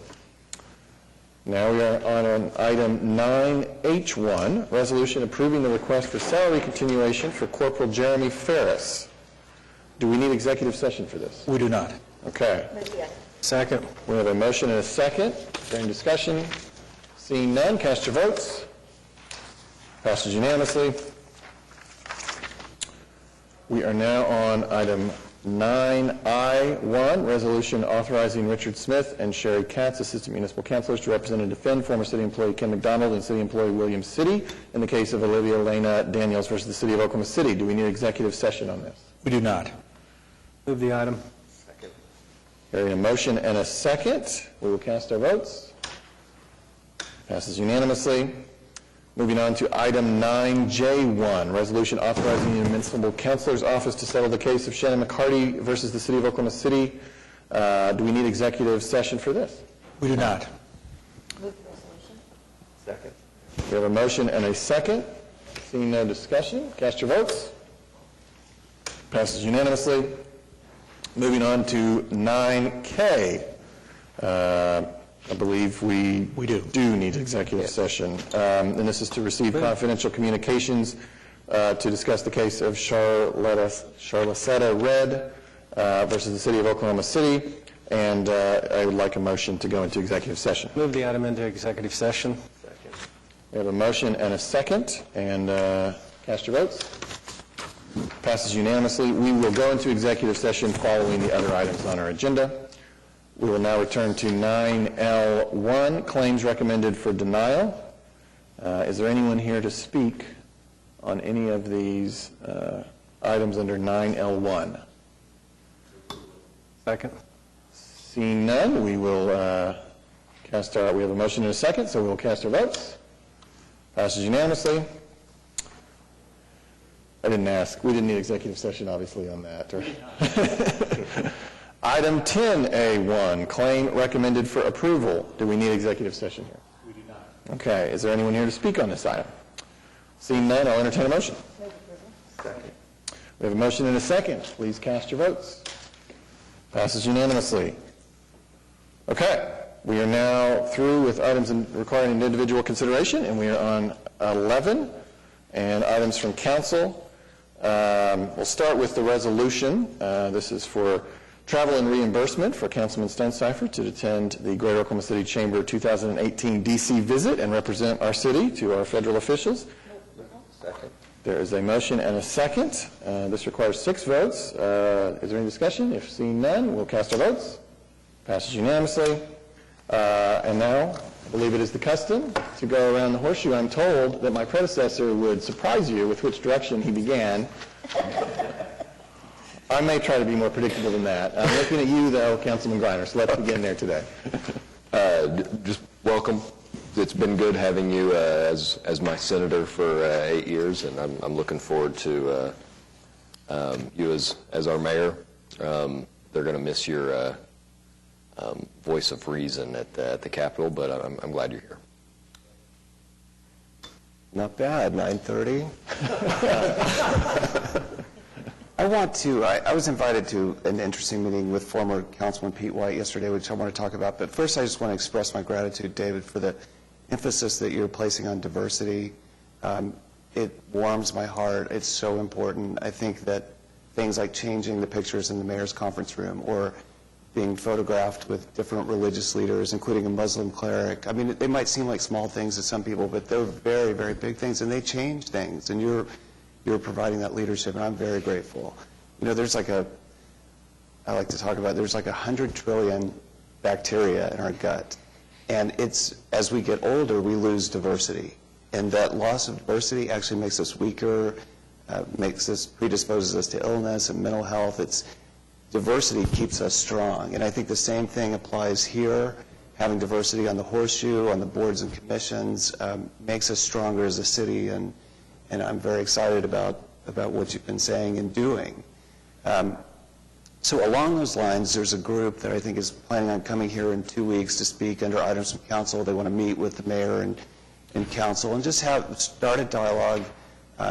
Now we are on item 9H1, resolution approving the request for salary continuation for Corporal Jeremy Ferris. Do we need executive session for this? We do not. Okay. Second. We have a motion and a second. During discussion, seeing none, cast your votes. Passes unanimously. We are now on item 9I1, resolution authorizing Richard Smith and Sherry Katz, Assistant Municipal Councilors, to represent and defend former city employee Ken McDonald and city employee William City in the case of Olivia Lena Daniels versus the City of Oklahoma City. Do we need executive session on this? We do not. Move the item. Second. Hearing a motion and a second, we will cast our votes. Passes unanimously. Moving on to item 9J1, resolution authorizing the Municipal Councilor's Office to settle the case of Shannon McCarty versus the City of Oklahoma City. Do we need executive session for this? We do not. Move the resolution. Second. We have a motion and a second. Seeing no discussion, cast your votes. Passes unanimously. Moving on to 9K. I believe we do need executive session. And this is to receive confidential communications to discuss the case of Charlottesetta Red versus the City of Oklahoma City. And I would like a motion to go into executive session. Move the item into executive session. Second. We have a motion and a second. And cast your votes. Passes unanimously. We will go into executive session following the other items on our agenda. We will now return to 9L1, claims recommended for denial. Is there anyone here to speak on any of these items under 9L1? Second. Seeing none, we will we have a motion and a second, so we will cast our votes. Passes unanimously. I didn't ask. We didn't need executive session, obviously, on that. Item 10A1, claim recommended for approval. Do we need executive session here? We do not. Okay. Is there anyone here to speak on this item? Seeing none, I'll entertain a motion. Second. We have a motion and a second. Please cast your votes. Passes unanimously. Okay. We are now through with items requiring individual consideration, and we are on 11 and items from council. We'll start with the resolution. This is for travel and reimbursement for Councilman Stonecipher to attend the Greater Oklahoma City Chamber 2018 D.C. visit and represent our city to our federal officials. Second. There is a motion and a second. This requires 6 votes. Is there any discussion? If seeing none, we'll cast our votes. Passes unanimously. And now, I believe it is the custom to go around the horseshoe. I'm told that my predecessor would surprise you with which direction he began. I may try to be more predictable than that. I'm looking at you, though, Councilman Greiner, so let's begin there today. Just welcome. It's been good having you as my senator for 8 years, and I'm looking forward to you as our mayor. They're going to miss your voice of reason at the Capitol, but I'm glad you're here. Not bad, 9:30. I was invited to an interesting meeting with former Councilman Pete White yesterday, which I want to talk about. But first, I just want to express my gratitude, David, for the emphasis that you're placing on diversity. It warms my heart. It's so important. I think that things like changing the pictures in the mayor's conference room or being photographed with different religious leaders, including a Muslim cleric. I mean, they might seem like small things to some people, but they're very, very big things, and they change things. And you're providing that leadership, and I'm very grateful. You know, there's like I like to talk about, there's like 100 trillion bacteria in our gut. And as we get older, we lose diversity. And that loss of diversity actually makes us weaker, predisposes us to illness and mental health. Diversity keeps us strong. And I think the same thing applies here. Having diversity on the horseshoe, on the boards and commissions, makes us stronger as a city. And I'm very excited about what you've been saying and doing. So along those lines, there's a group that I think is planning on coming here in 2 weeks to speak under items from council. They want to meet with the mayor and council and just start a dialogue.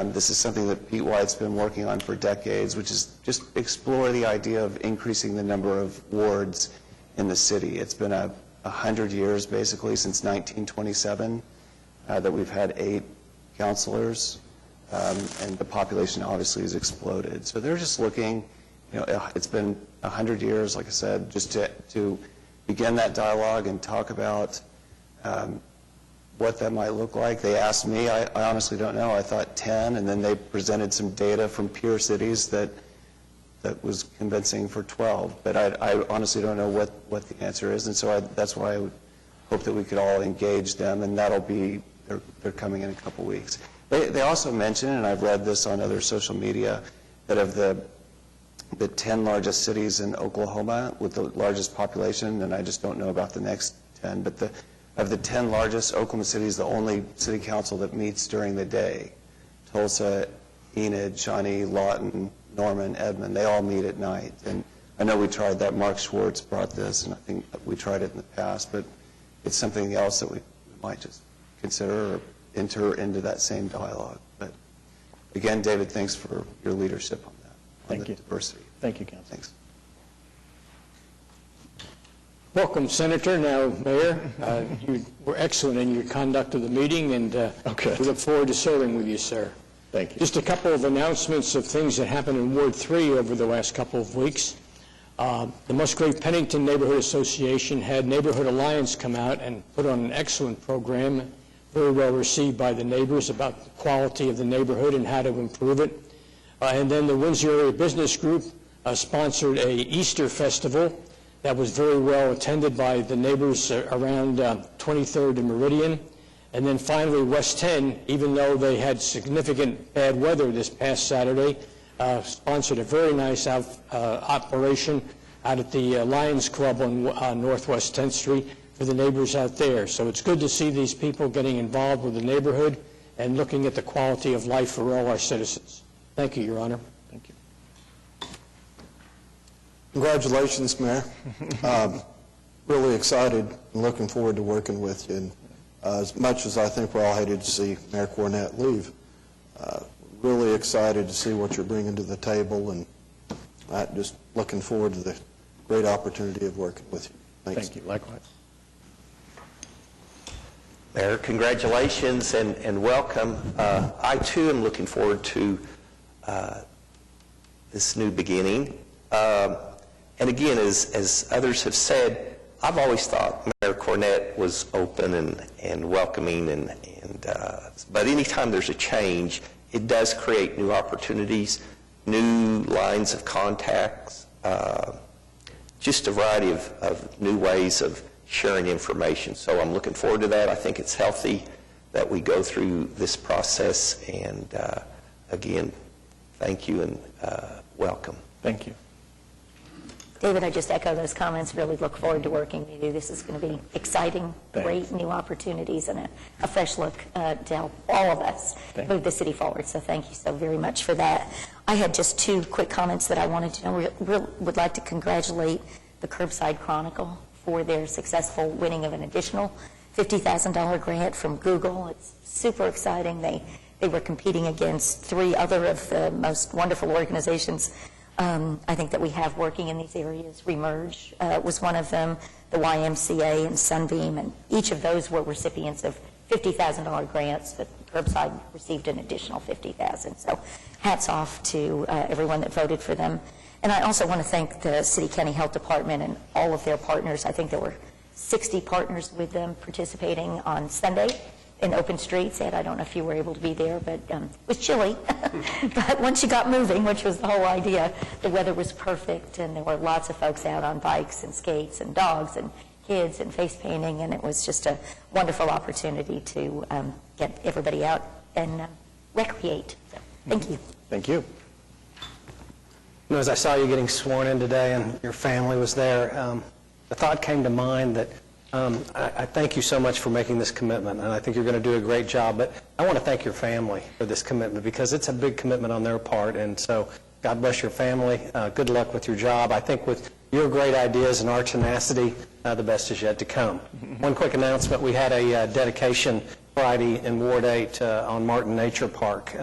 This is something that Pete White's been working on for decades, which is just explore the idea of increasing the number of wards in the city. It's been 100 years, basically, since 1927, that we've had 8 councilors, and the population obviously has exploded. So they're just looking, it's been 100 years, like I said, just to begin that dialogue and talk about what that might look like. They asked me, I honestly don't know, I thought 10, and then they presented some data from peer cities that was convincing for 12, but I honestly don't know what the answer is, and so that's why I would hope that we could all engage them, and that'll be, they're coming in a couple weeks. They also mentioned, and I've read this on other social media, that of the 10 largest cities in Oklahoma with the largest population, and I just don't know about the next 10, but of the 10 largest Oklahoma cities, the only city council that meets during the day, Tulsa, Enid, Shawnee, Lawton, Norman, Edmond, they all meet at night. And I know we tried that. Mark Schwartz brought this, and I think we tried it in the past, but it's something else that we might just consider or enter into that same dialogue. But again, David, thanks for your leadership on that, on the diversity. Thank you, Council. Thanks. Welcome, Senator. Now, Mayor, you were excellent in your conduct of the meeting, and we look forward to serving with you, sir. Thank you. Just a couple of announcements of things that happened in Ward 3 over the last couple of weeks. The Musgrave Pennington Neighborhood Association had Neighborhood Alliance come out and put on an excellent program, very well received by the neighbors, about the quality of the neighborhood and how to improve it. And then the Windsor Area Business Group sponsored a Easter festival that was very well attended by the neighbors around 23rd and Meridian. And then finally, West 10, even though they had significant bad weather this past Saturday, sponsored a very nice operation out at the Lions Club on Northwest 10th Street for the neighbors out there. So it's good to see these people getting involved with the neighborhood and looking at the quality of life for all our citizens. Thank you, Your Honor. Thank you. Congratulations, Mayor. Really excited and looking forward to working with you. And as much as I think we're all hated to see Mayor Cornett leave, really excited to see what you're bringing to the table, and just looking forward to the great opportunity of working with you. Thanks. Thank you. Likewise. Mayor, congratulations and welcome. I, too, am looking forward to this new beginning. And again, as others have said, I've always thought Mayor Cornett was open and welcoming, but anytime there's a change, it does create new opportunities, new lines of contacts, just a variety of new ways of sharing information. So I'm looking forward to that. I think it's healthy that we go through this process, and again, thank you and welcome. Thank you. David, I just echo those comments. Really look forward to working with you. This is going to be exciting, great new opportunities, and a fresh look to help all of us move the city forward. So thank you so very much for that. I had just 2 quick comments that I wanted to know. Would like to congratulate the Curbside Chronicle for their successful winning of an additional $50,000 grant from Google. It's super exciting. They were competing against 3 other of the most wonderful organizations I think that we have working in these areas. Remerge was one of them, the YMCA and Sunbeam, and each of those were recipients of $50,000 grants, but Curbside received an additional $50,000. So hats off to everyone that voted for them. And I also want to thank the City County Health Department and all of their partners. I think there were 60 partners with them participating on Sunday in Open Streets. Ed, I don't know if you were able to be there, but it was chilly. But once you got moving, which was the whole idea, the weather was perfect, and there were lots of folks out on bikes and skates and dogs and kids and face painting, and it was just a wonderful opportunity to get everybody out and recreate. So, thank you. Thank you. As I saw you getting sworn in today and your family was there, the thought came to mind that I thank you so much for making this commitment, and I think you're going to do a great job, but I want to thank your family for this commitment, because it's a big commitment on their part, and so God bless your family. Good luck with your job. I think with your great ideas and our tenacity, the best is yet to come. One quick announcement. We had a dedication Friday in Ward 8 on Martin Nature Park.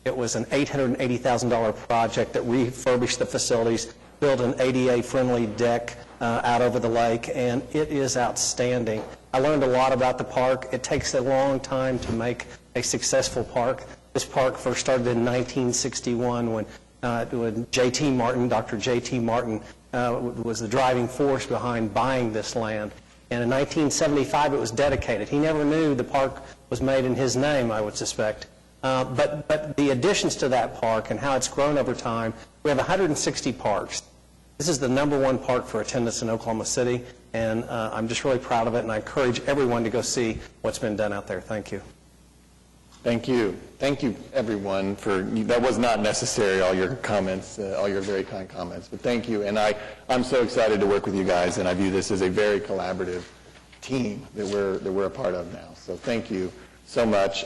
It was an $880,000 project that refurbished the facilities, built an ADA-friendly deck out over the lake, and it is outstanding. I learned a lot about the park. It takes a long time to make a successful park. This park first started in 1961 when J.T. Martin, Dr. J.T. Martin, was the driving force behind buying this land. And in 1975, it was dedicated. He never knew the park was made in his name, I would suspect. But the additions to that park and how it's grown over time, we have 160 parks. This is the #1 park for attendance in Oklahoma City, and I'm just really proud of it, and I encourage everyone to go see what's been done out there. Thank you. Thank you. Thank you, everyone, that was not necessary, all your comments, all your very kind comments, but thank you. And I'm so excited to work with you guys, and I view this as a very collaborative team that we're a part of now. So thank you so much.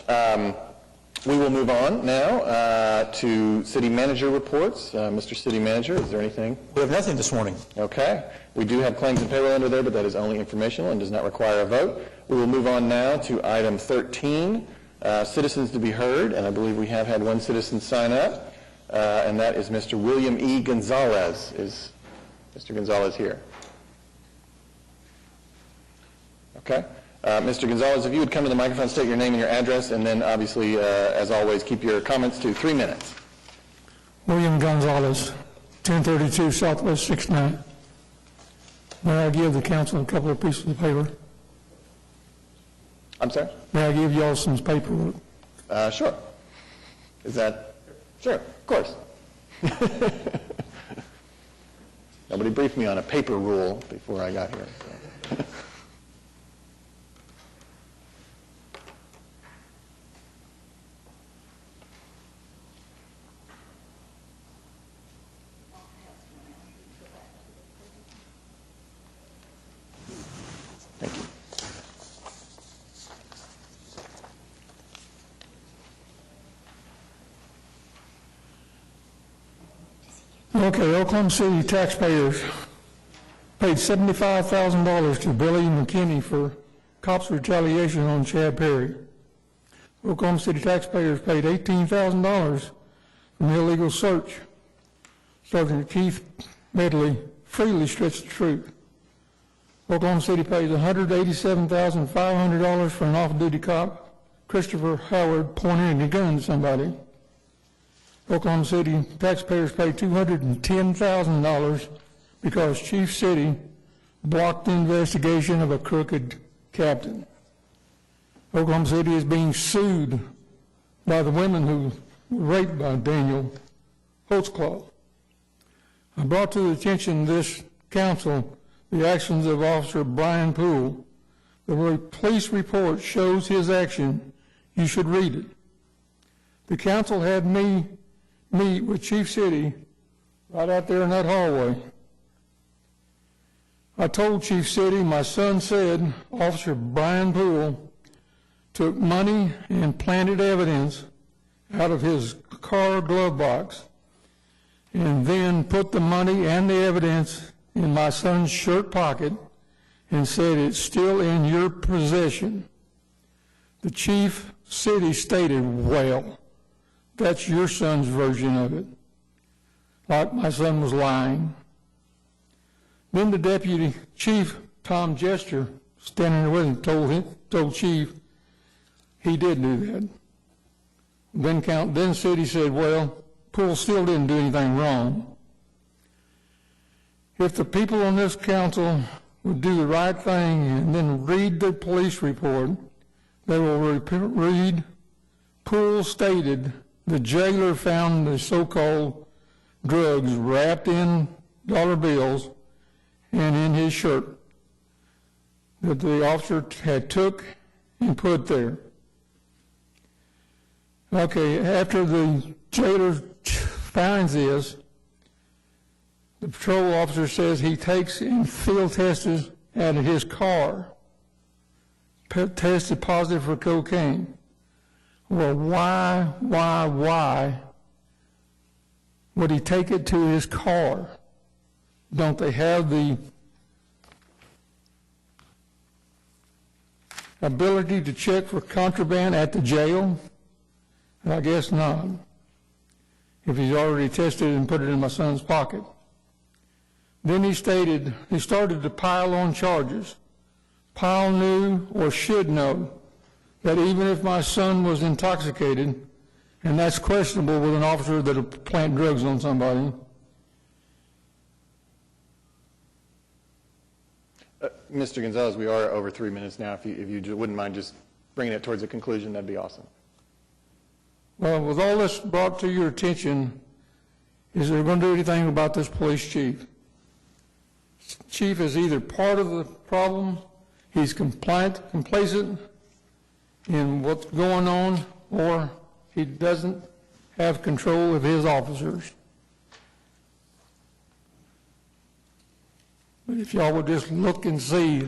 We will move on now to city manager reports. Mr. City Manager, is there anything? We have nothing this morning. Okay. We do have claims and payroll under there, but that is only informational and does not require a vote. We will move on now to item 13. Citizens to be heard, and I believe we have had one citizen sign up, and that is Mr. William E. Gonzalez. Is Mr. Gonzalez here? Okay. Mr. Gonzalez, if you would come to the microphone, state your name and your address, and then obviously, as always, keep your comments to 3 minutes. William Gonzalez, 1032 Southwest 69. May I give the council a couple of pieces of paper? I'm sorry? May I give y'all some paperwork? Sure. Is that? Sure, of course. Nobody briefed me on a paper rule before I got here. So. Thank you. Okay, Oklahoma City taxpayers paid $75,000 to Billy McKinney for cops' retaliation on Chad Perry. Oklahoma City taxpayers paid $18,000 from illegal search. Sergeant Keith Medley freely stretched the truth. Oklahoma City pays $187,500 for an off-duty cop, Christopher Howard, pointing a gun at somebody. Oklahoma City taxpayers paid $210,000 because Chief City blocked the investigation of a crooked captain. Oklahoma City is being sued by the women who were raped by Daniel Holtzclaw. I brought to the attention of this council the actions of Officer Brian Poole. The police report shows his action. You should read it. The council had me meet with Chief City right out there in that hallway. I told Chief City, my son said Officer Brian Poole took money and planted evidence out of his car glove box and then put the money and the evidence in my son's shirt pocket and said it's still in your possession. The Chief City stated, well, that's your son's version of it. Like my son was lying. Then the deputy chief, Tom Jester, standing there with him, told Chief he did do that. Then City said, well, Poole still didn't do anything wrong. If the people on this council would do the right thing and then read the police report, they will read Poole stated the jailer found the so-called drugs wrapped in dollar bills and in his shirt that the officer had took and put there. Okay, after the jailer finds this, the patrol officer says he takes and field tests out of his car, tested positive for cocaine. Well, why would he take it to his car? Don't they have the ability to check for contraband at the jail? And I guess not, if he's already tested and put it in my son's pocket. Then he started to pile on charges. Powell knew or should know that even if my son was intoxicated, and that's questionable with an officer that'll plant drugs on somebody. Mr. Gonzalez, we are over 3 minutes now. If you wouldn't mind just bringing it towards a conclusion, that'd be awesome. Well, with all this brought to your attention, is there going to do anything about this police chief? Chief is either part of the problem, he's complacent in what's going on, or he doesn't have control of his officers. But if y'all would just look and see,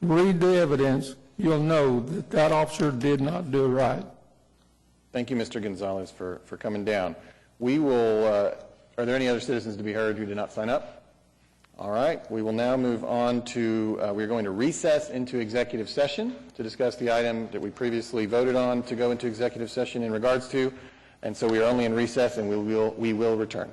read the evidence, you'll know that that officer did not do it right. Thank you, Mr. Gonzalez, for coming down. We will, are there any other citizens to be heard who did not sign up? All right, we will now move on to, we're going to recess into executive session to discuss the item that we previously voted on to go into executive session in regards to, and so we are only in recess and we will return.